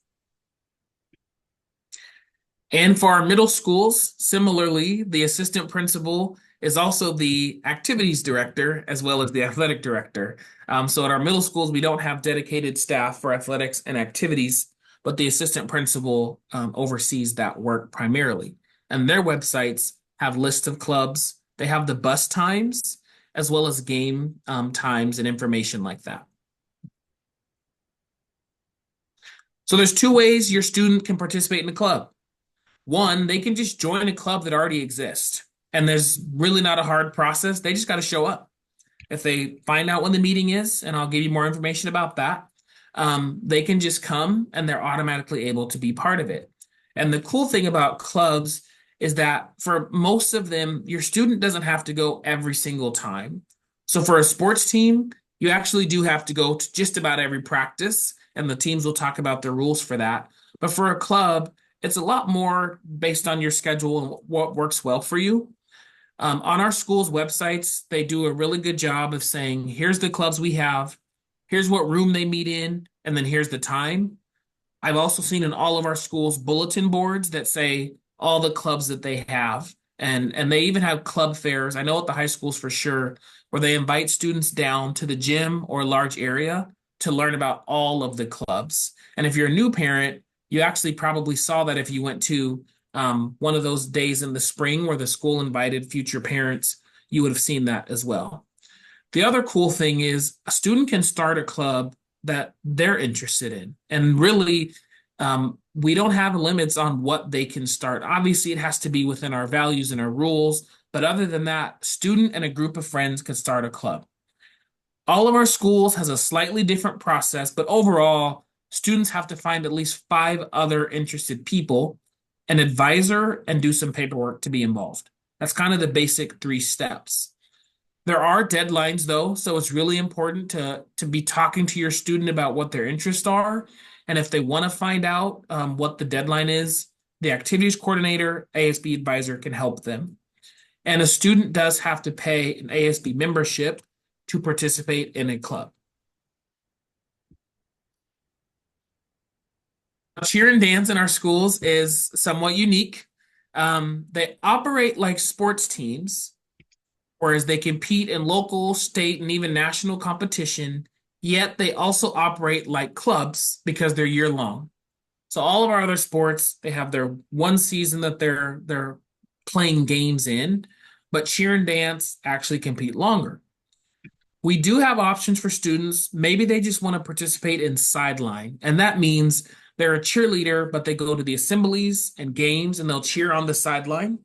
And for our middle schools, similarly, the assistant principal is also the activities director as well as the athletic director. So at our middle schools, we don't have dedicated staff for athletics and activities, but the assistant principal oversees that work primarily. And their websites have lists of clubs. They have the bus times as well as game times and information like that. So there's two ways your student can participate in the club. One, they can just join a club that already exists. And there's really not a hard process. They just got to show up. If they find out when the meeting is, and I'll give you more information about that, they can just come and they're automatically able to be part of it. And the cool thing about clubs is that for most of them, your student doesn't have to go every single time. So for a sports team, you actually do have to go to just about every practice, and the teams will talk about the rules for that. But for a club, it's a lot more based on your schedule and what works well for you. On our school's websites, they do a really good job of saying, here's the clubs we have, here's what room they meet in, and then here's the time. I've also seen in all of our schools bulletin boards that say all the clubs that they have. And they even have club fairs. I know at the high schools for sure, where they invite students down to the gym or a large area to learn about all of the clubs. And if you're a new parent, you actually probably saw that if you went to one of those days in the spring where the school invited future parents, you would have seen that as well. The other cool thing is a student can start a club that they're interested in. And really, we don't have limits on what they can start. Obviously, it has to be within our values and our rules. But other than that, student and a group of friends can start a club. All of our schools has a slightly different process, but overall, students have to find at least 5 other interested people, an advisor, and do some paperwork to be involved. That's kind of the basic 3 steps. There are deadlines though, so it's really important to be talking to your student about what their interests are. And if they want to find out what the deadline is, the activities coordinator, ASB advisor can help them. And a student does have to pay an ASB membership to participate in a club. Cheer and dance in our schools is somewhat unique. They operate like sports teams, whereas they compete in local, state, and even national competition, yet they also operate like clubs because they're year long. So all of our other sports, they have their one season that they're playing games in, but cheer and dance actually compete longer. We do have options for students. Maybe they just want to participate in sideline, and that means they're a cheerleader, but they go to the assemblies and games and they'll cheer on the sideline.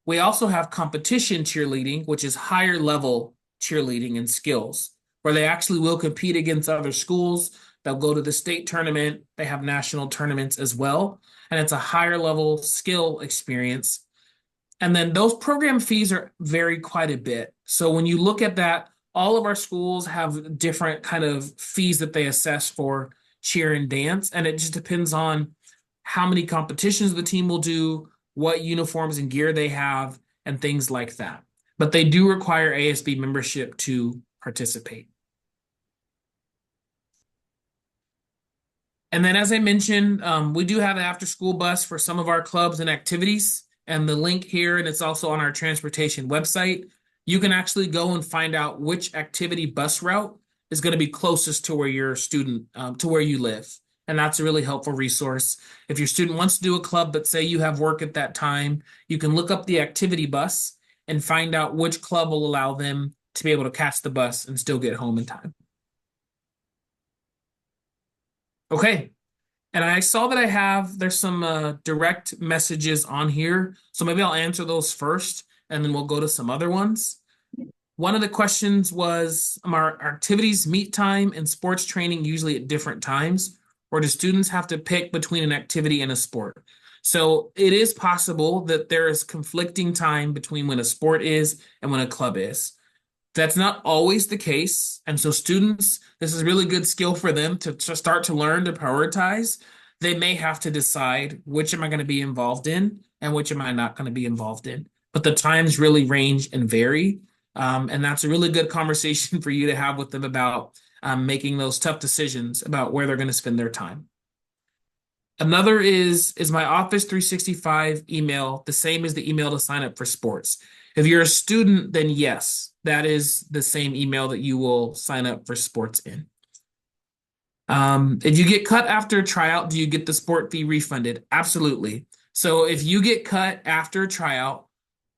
We also have competition cheerleading, which is higher level cheerleading and skills, where they actually will compete against other schools. They'll go to the state tournament. They have national tournaments as well. And it's a higher level skill experience. And then those program fees vary quite a bit. So when you look at that, all of our schools have different kind of fees that they assess for cheer and dance. And it just depends on how many competitions the team will do, what uniforms and gear they have, and things like that. But they do require ASB membership to participate. And then, as I mentioned, we do have an after-school bus for some of our clubs and activities. And the link here, and it's also on our transportation website, you can actually go and find out which activity bus route is going to be closest to where your student, to where you live. And that's a really helpful resource. If your student wants to do a club, but say you have work at that time, you can look up the activity bus and find out which club will allow them to be able to catch the bus and still get home in time. Okay. And I saw that there's some direct messages on here. So maybe I'll answer those first and then we'll go to some other ones. One of the questions was, our activities meet time and sports training usually at different times, or do students have to pick between an activity and a sport? So it is possible that there is conflicting time between when a sport is and when a club is. That's not always the case. And so students, this is a really good skill for them to start to learn to prioritize. They may have to decide which am I going to be involved in and which am I not going to be involved in. But the times really range and vary. And that's a really good conversation for you to have with them about making those tough decisions about where they're going to spend their time. Another is my Office 365 email, the same as the email to sign up for sports. If you're a student, then yes, that is the same email that you will sign up for sports in. If you get cut after a tryout, do you get the sport fee refunded? Absolutely. So if you get cut after a tryout,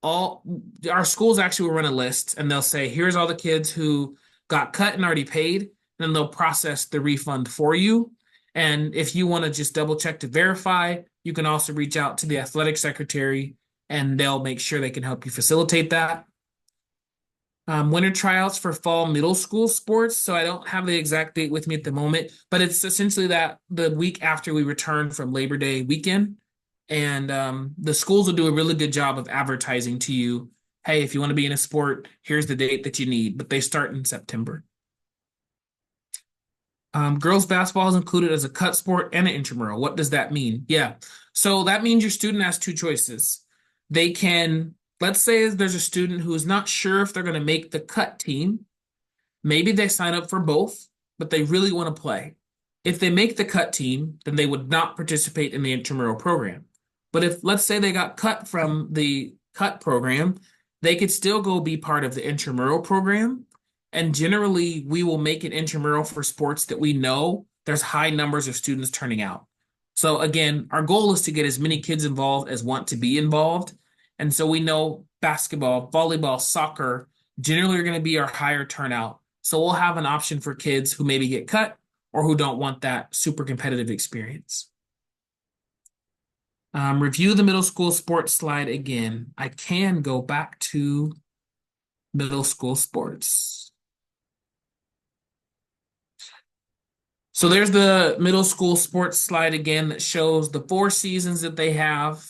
all our schools actually will run a list and they'll say, here's all the kids who got cut and already paid. Then they'll process the refund for you. And if you want to just double check to verify, you can also reach out to the athletic secretary and they'll make sure they can help you facilitate that. Winter tryouts for fall middle school sports. So I don't have the exact date with me at the moment, but it's essentially that the week after we return from Labor Day weekend. And the schools will do a really good job of advertising to you, hey, if you want to be in a sport, here's the date that you need, but they start in September. Girls basketball is included as a cut sport and an intramural. What does that mean? Yeah. So that means your student has two choices. They can, let's say there's a student who is not sure if they're going to make the cut team. Maybe they sign up for both, but they really want to play. If they make the cut team, then they would not participate in the intramural program. But if, let's say they got cut from the cut program, they could still go be part of the intramural program. And generally, we will make an intramural for sports that we know there's high numbers of students turning out. So again, our goal is to get as many kids involved as want to be involved. And so we know basketball, volleyball, soccer generally are going to be our higher turnout. So we'll have an option for kids who maybe get cut or who don't want that super competitive experience. Review the middle school sports slide again. I can go back to middle school sports. So there's the middle school sports slide again that shows the 4 seasons that they have.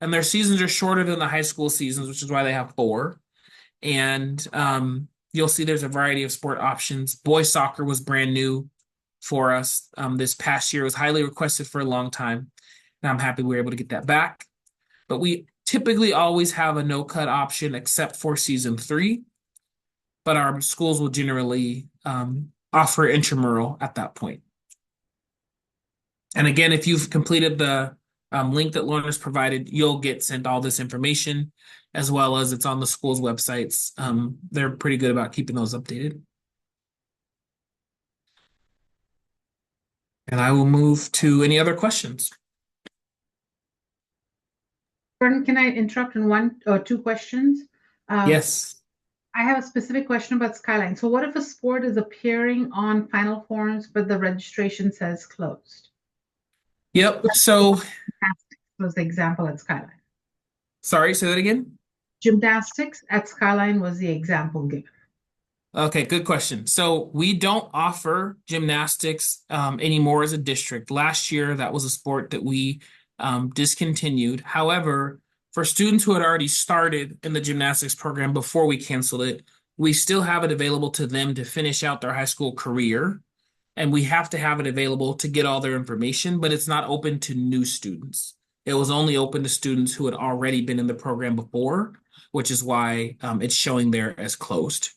And their seasons are shorter than the high school seasons, which is why they have 4. And you'll see there's a variety of sport options. Boys soccer was brand new for us this past year. It was highly requested for a long time. And I'm happy we were able to get that back. But we typically always have a no cut option except for season 3. But our schools will generally offer intramural at that point. And again, if you've completed the link that Lauren has provided, you'll get sent all this information as well as it's on the school's websites. They're pretty good about keeping those updated. And I will move to any other questions. Gordon, can I interrupt in 1 or 2 questions? Yes. I have a specific question about Skyline. So what if a sport is appearing on FinalForms, but the registration says closed? Yep. So, Gymnastics was the example at Skyline. sorry, say that again. Gymnastics at Skyline was the example given. Okay, good question. So we don't offer gymnastics anymore as a district. Last year, that was a sport that we discontinued. However, for students who had already started in the gymnastics program before we canceled it, we still have it available to them to finish out their high school career. And we have to have it available to get all their information, but it's not open to new students. It was only open to students who had already been in the program before, which is why it's showing there as closed.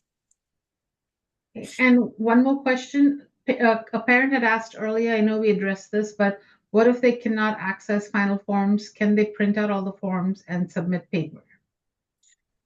And one more question. A parent had asked earlier, I know we addressed this, but what if they cannot access FinalForms? Can they print out all the forms and submit paper?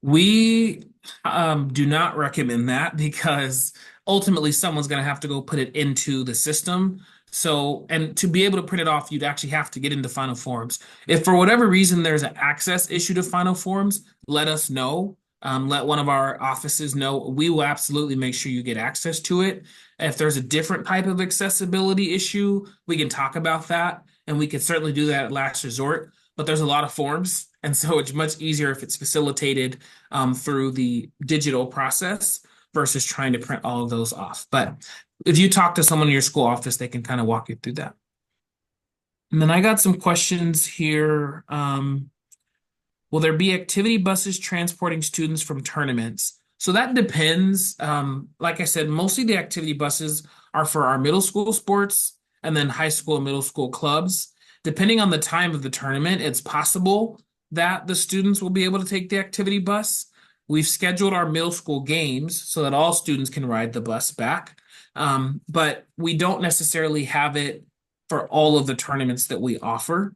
We do not recommend that because ultimately someone's going to have to go put it into the system. So, and to be able to print it off, you'd actually have to get into FinalForms. If for whatever reason there's an access issue to FinalForms, let us know. Let one of our offices know. We will absolutely make sure you get access to it. If there's a different type of accessibility issue, we can talk about that, and we can certainly do that at last resort. But there's a lot of forms, and so it's much easier if it's facilitated through the digital process versus trying to print all of those off. But if you talk to someone in your school office, they can kind of walk you through that. And then I got some questions here. Will there be activity buses transporting students from tournaments? So that depends. Like I said, mostly the activity buses are for our middle school sports and then high school and middle school clubs. Depending on the time of the tournament, it's possible that the students will be able to take the activity bus. We've scheduled our middle school games so that all students can ride the bus back. But we don't necessarily have it for all of the tournaments that we offer.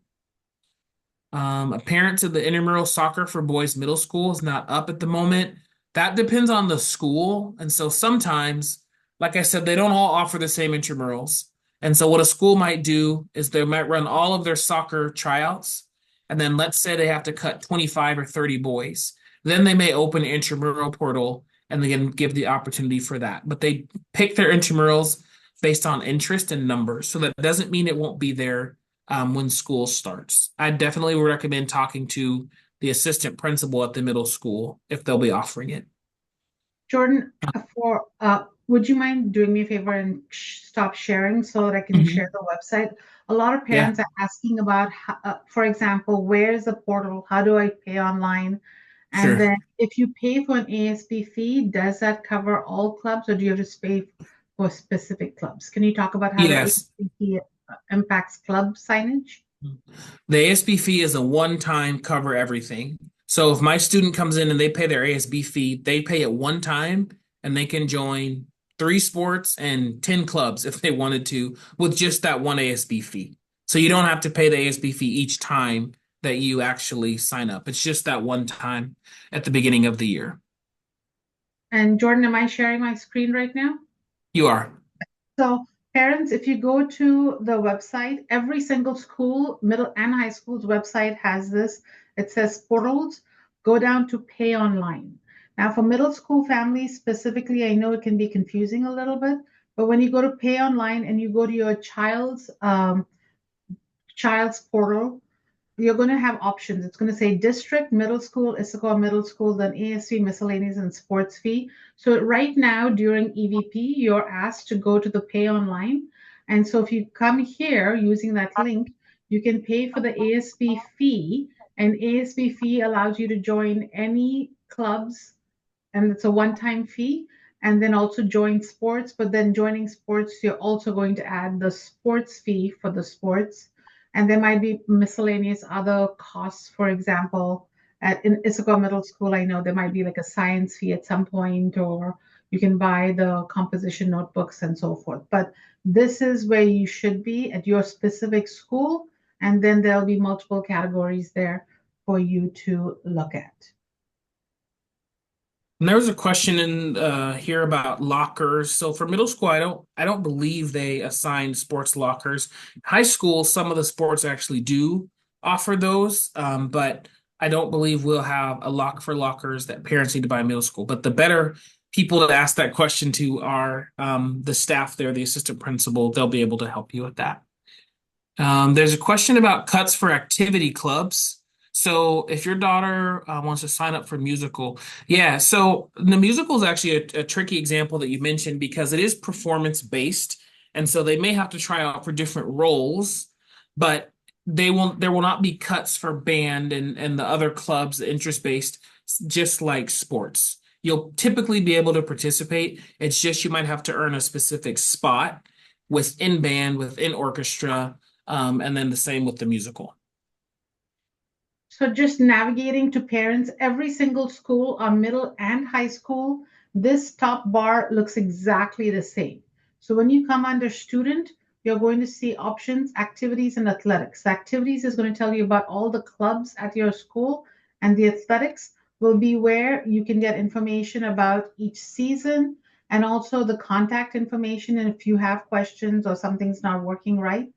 Appearance of the intramural soccer for boys middle school is not up at the moment. That depends on the school. And so sometimes, like I said, they don't all offer the same intramurals. And so what a school might do is they might run all of their soccer tryouts. And then let's say they have to cut 25 or 30 boys. Then they may open an intramural portal and they can give the opportunity for that. But they pick their intramurals based on interest and numbers. So that doesn't mean it won't be there when school starts. I definitely would recommend talking to the assistant principal at the middle school if they'll be offering it. Jordan, for would you mind doing me a favor and stop sharing so that I can share Mhm. the website? A lot of Yeah, parents are asking about, for example, where's the portal? How do I pay online? And sure. then if you pay for an ASB fee, does that cover all clubs or do you have to pay for specific clubs? Can you talk about how the Yes. ASB fee impacts club signage? The ASB fee is a one-time cover everything. So if my student comes in and they pay their ASB fee, they pay it one time and they can join 3 sports and 10 clubs if they wanted to with just that one ASB fee. So you don't have to pay the ASB fee each time that you actually sign up. It's just that one time at the beginning of the year. And Jordan, am I sharing my screen right now? You are. So, parents, if you go to the website, every single school, middle and high school's website has this. It says portals, go down to pay online. Now, for middle school families specifically, I know it can be confusing a little bit, but when you go to pay online and you go to your child's portal, you're going to have options. It's going to say district, middle school, Issaquah middle school, then ASC, miscellaneous, and sports fee. So right now during EVP, you're asked to go to the pay online. And so if you come here using that link, you can pay for the ASB fee. And ASB fee allows you to join any clubs and it's a one-time fee. And then also join sports, but then joining sports, you're also going to add the sports fee for the sports. And there might be miscellaneous other costs. For example, in Issaquah Middle School, I know there might be like a science fee at some point, or you can buy the composition notebooks and so forth. But this is where you should be at your specific school, and then there'll be multiple categories there for you to look at. And there was a question in here about lockers. So for middle school, I don't believe they assign sports lockers. High school, some of the sports actually do offer those, but I don't believe we'll have a lock for lockers that parents need to buy in middle school. But the better people to ask that question to are the staff there, the assistant principal. They'll be able to help you with that. There's a question about cuts for activity clubs. So if your daughter wants to sign up for musical, yeah. So the musical is actually a tricky example that you mentioned because it is performance based, and so they may have to try out for different roles, but there will not be cuts for band and the other clubs, the interest based, just like sports. You'll typically be able to participate. It's just you might have to earn a specific spot within band, within orchestra, and then the same with the musical. So just navigating to parents, every single school on middle and high school, this top bar looks exactly the same. So when you come under student, you're going to see options, activities, and athletics. Activities is going to tell you about all the clubs at your school, and the athletics will be where you can get information about each season and also the contact information. And if you have questions or something's not working right,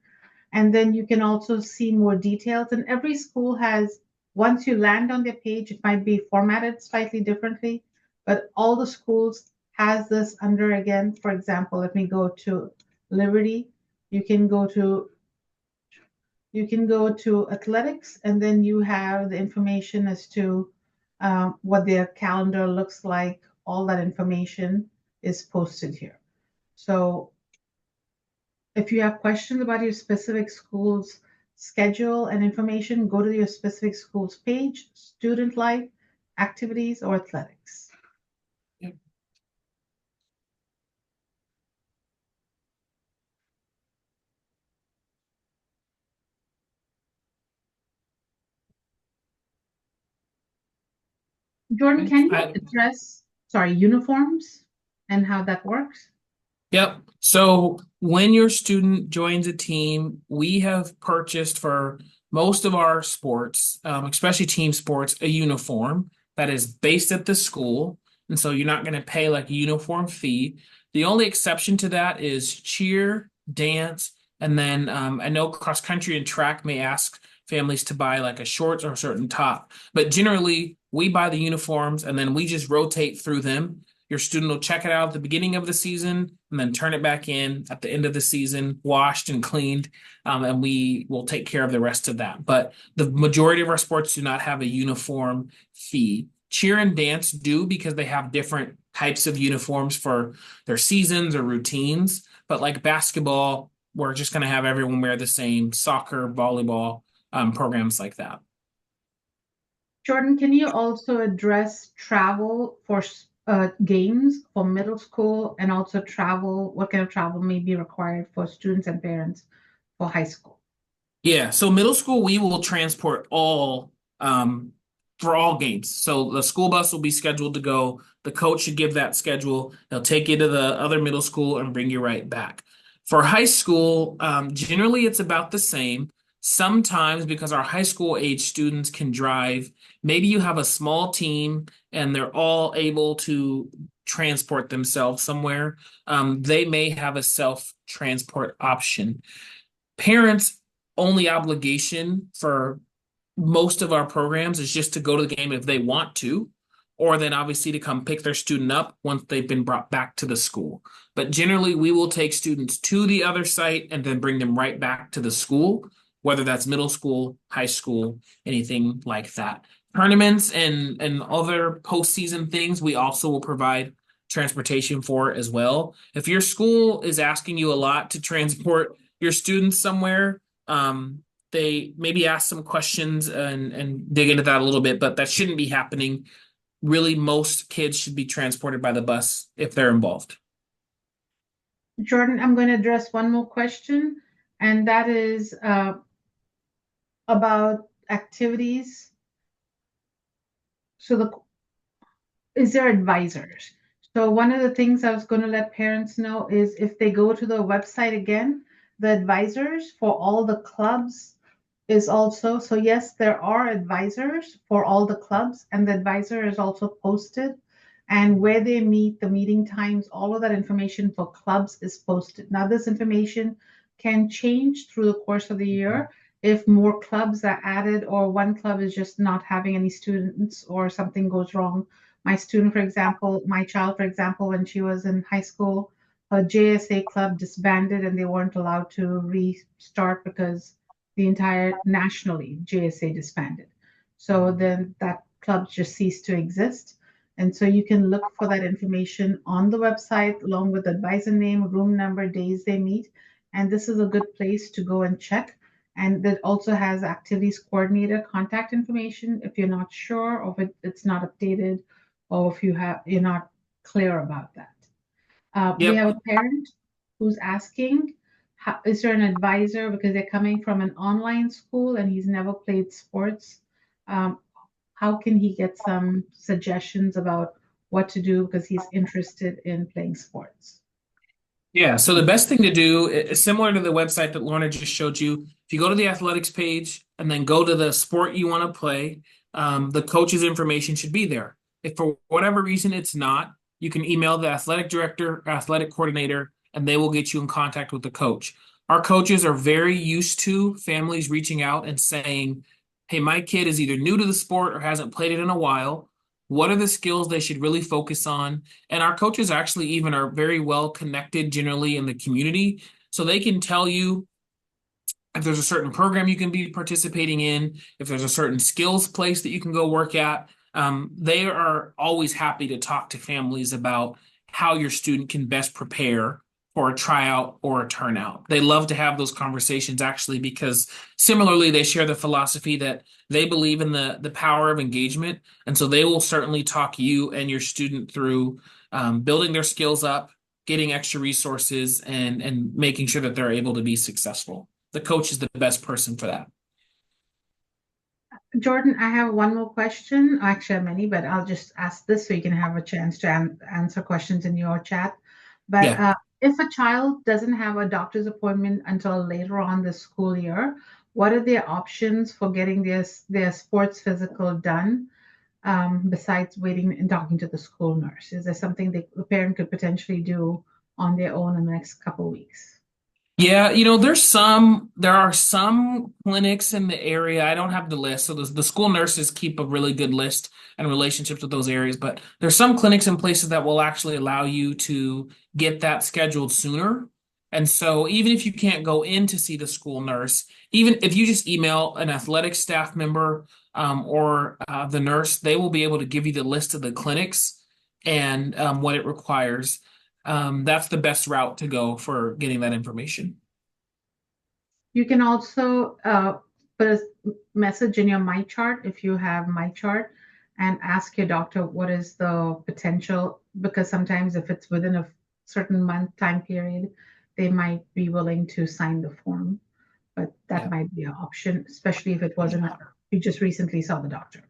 and then you can also see more details. And every school has, once you land on their page, it might be formatted slightly differently, but all the schools has this under again. For example, let me go to Liberty. You can go to you can go to athletics, and then you have the information as to what their calendar looks like. All that information is posted here. So if you have questions about your specific school's schedule and information, go to your specific school's page, student life, activities, or athletics. Jordan, Okay. can you address, sorry, uniforms and how that works? Yep. So when your student joins a team, we have purchased for most of our sports, especially team sports, a uniform that is based at the school. And so you're not going to pay like a uniform fee. The only exception to that is cheer, dance, and then I know cross country and track may ask families to buy like a shorts or a certain top. But generally, we buy the uniforms and then we just rotate through them. Your student will check it out at the beginning of the season and then turn it back in at the end of the season, washed and cleaned, and we will take care of the rest of that. But the majority of our sports do not have a uniform fee. Cheer and dance do because they have different types of uniforms for their seasons or routines. But like basketball, we're just going to have everyone wear the same soccer, volleyball, programs like that. Jordan, can you also address travel for games for middle school and also travel? What kind of travel may be required for students and parents for high school? Yeah, so middle school we will transport all for all games. So the school bus will be scheduled to go. The coach should give that schedule. They'll take you to the other middle school and bring you right back. For high school, generally it's about the same. Sometimes because our high school age students can drive, maybe you have a small team and they're all able to transport themselves somewhere. They may have a self-transport option. Parents' only obligation for most of our programs is just to go to the game if they want to, or then obviously to come pick their student up once they've been brought back to the school. But generally, we will take students to the other site and then bring them right back to the school, whether that's middle school, high school, anything like that. Tournaments and other postseason things, we also will provide transportation for as well. If your school is asking you a lot to transport your students somewhere, they maybe ask some questions and dig into that a little bit, but that shouldn't be happening. Really, most kids should be transported by the bus if they're involved. Jordan, I'm going to address one more question, and that is about activities. So the is there advisors? So one of the things I was going to let parents know is if they go to the website again, the advisors for all the clubs is also, so yes, there are advisors for all the clubs, and the advisor is also posted. And where they meet, the meeting times, all of that information for clubs is posted. Now, this information can change through the course of the year if more clubs are added or one club is just not having any students or something goes wrong. My student, for example, my child, for example, when she was in high school, a JSA club disbanded and they weren't allowed to restart because the entire nationally JSA disbanded. So then that club just ceased to exist. And so you can look for that information on the website along with advisor name, room number, days they meet. And this is a good place to go and check. And that also has activities coordinator contact information if you're not sure or if it's not updated or if you're not clear about that. We Yep. have a parent who's asking, is there an advisor because they're coming from an online school and he's never played sports? Um, how can he get some suggestions about what to do because he's interested in playing sports? Yeah, so the best thing to do is similar to the website that Lorna just showed you. If you go to the athletics page and then go to the sport you want to play, the coach's information should be there. If for whatever reason it's not, you can email the athletic director, athletic coordinator, and they will get you in contact with the coach. Our coaches are very used to families reaching out and saying, "Hey, my kid is either new to the sport or hasn't played it in a while. What are the skills they should really focus on?" And our coaches actually even are very well connected generally in the community. So they can tell you if there's a certain program you can be participating in, if there's a certain skills place that you can go work at. They are always happy to talk to families about how your student can best prepare for a tryout or a turnout. They love to have those conversations actually because similarly they share the philosophy that they believe in the power of engagement, and so they will certainly talk you and your student through building their skills up, getting extra resources, and making sure that they're able to be successful. The coach is the best person for that. Jordan, I have one more question. Actually, I have many, but I'll just ask this so you can have a chance to answer questions in your chat. But Yeah. if a child doesn't have a doctor's appointment until later on the school year, what are their options for getting their sports physical done, besides waiting and talking to the school nurse? Is there something the parent could potentially do on their own in the next couple of weeks? Yeah, there are some clinics in the area. I don't have the list. So the school nurses keep a really good list and relationships with those areas, but there's some clinics and places that will actually allow you to get that scheduled sooner. And so even if you can't go in to see the school nurse, even if you just email an athletic staff member, or the nurse, they will be able to give you the list of the clinics and what it requires. That's the best route to go for getting that information. You can also put a message in your My Chart if you have My Chart and ask your doctor what is the potential, because sometimes if it's within a certain month time period, they might be willing to sign the form. But that Yeah. might be an option, especially if it wasn't you just recently saw the doctor.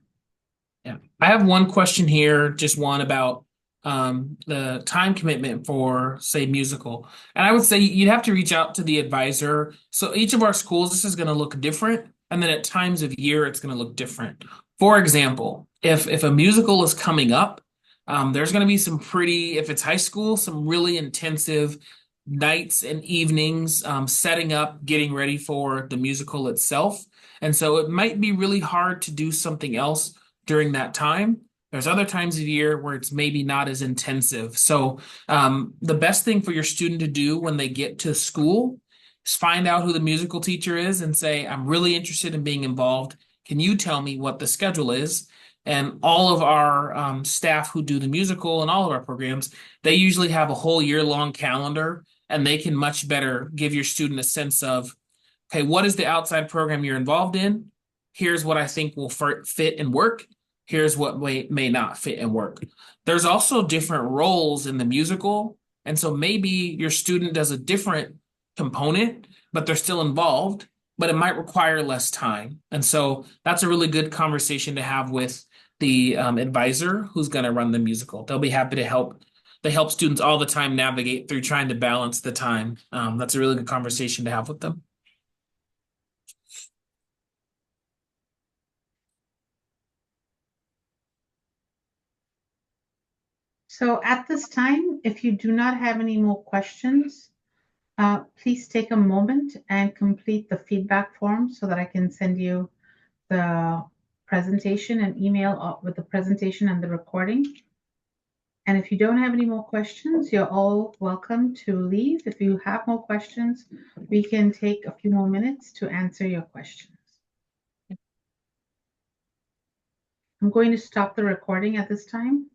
Yeah. I have one question here, just one about the time commitment for, say, musical. And I would say you'd have to reach out to the advisor. So each of our schools, this is going to look different. And then at times of year, it's going to look different. For example, if a musical is coming up, there's going to be some pretty, if it's high school, some really intensive nights and evenings, setting up, getting ready for the musical itself. And so it might be really hard to do something else during that time. There's other times of year where it's maybe not as intensive. So, the best thing for your student to do when they get to school is find out who the musical teacher is and say, I'm really interested in being involved. Can you tell me what the schedule is? And all of our staff who do the musical and all of our programs, they usually have a whole year long calendar and they can much better give your student a sense of, okay, what is the outside program you're involved in? Here's what I think will fit and work. Here's what may not fit and work. There's also different roles in the musical. And so maybe your student does a different component, but they're still involved, but it might require less time. And so that's a really good conversation to have with the advisor who's going to run the musical. They'll be happy to help. They help students all the time navigate through trying to balance the time. That's a really good conversation to have with them. So at this time, if you do not have any more questions, please take a moment and complete the feedback form so that I can send you the presentation and email with the presentation and the recording. And if you don't have any more questions, you're all welcome to leave. If you have more questions, we can take a few more minutes to answer your questions. I'm going to stop the recording at this time.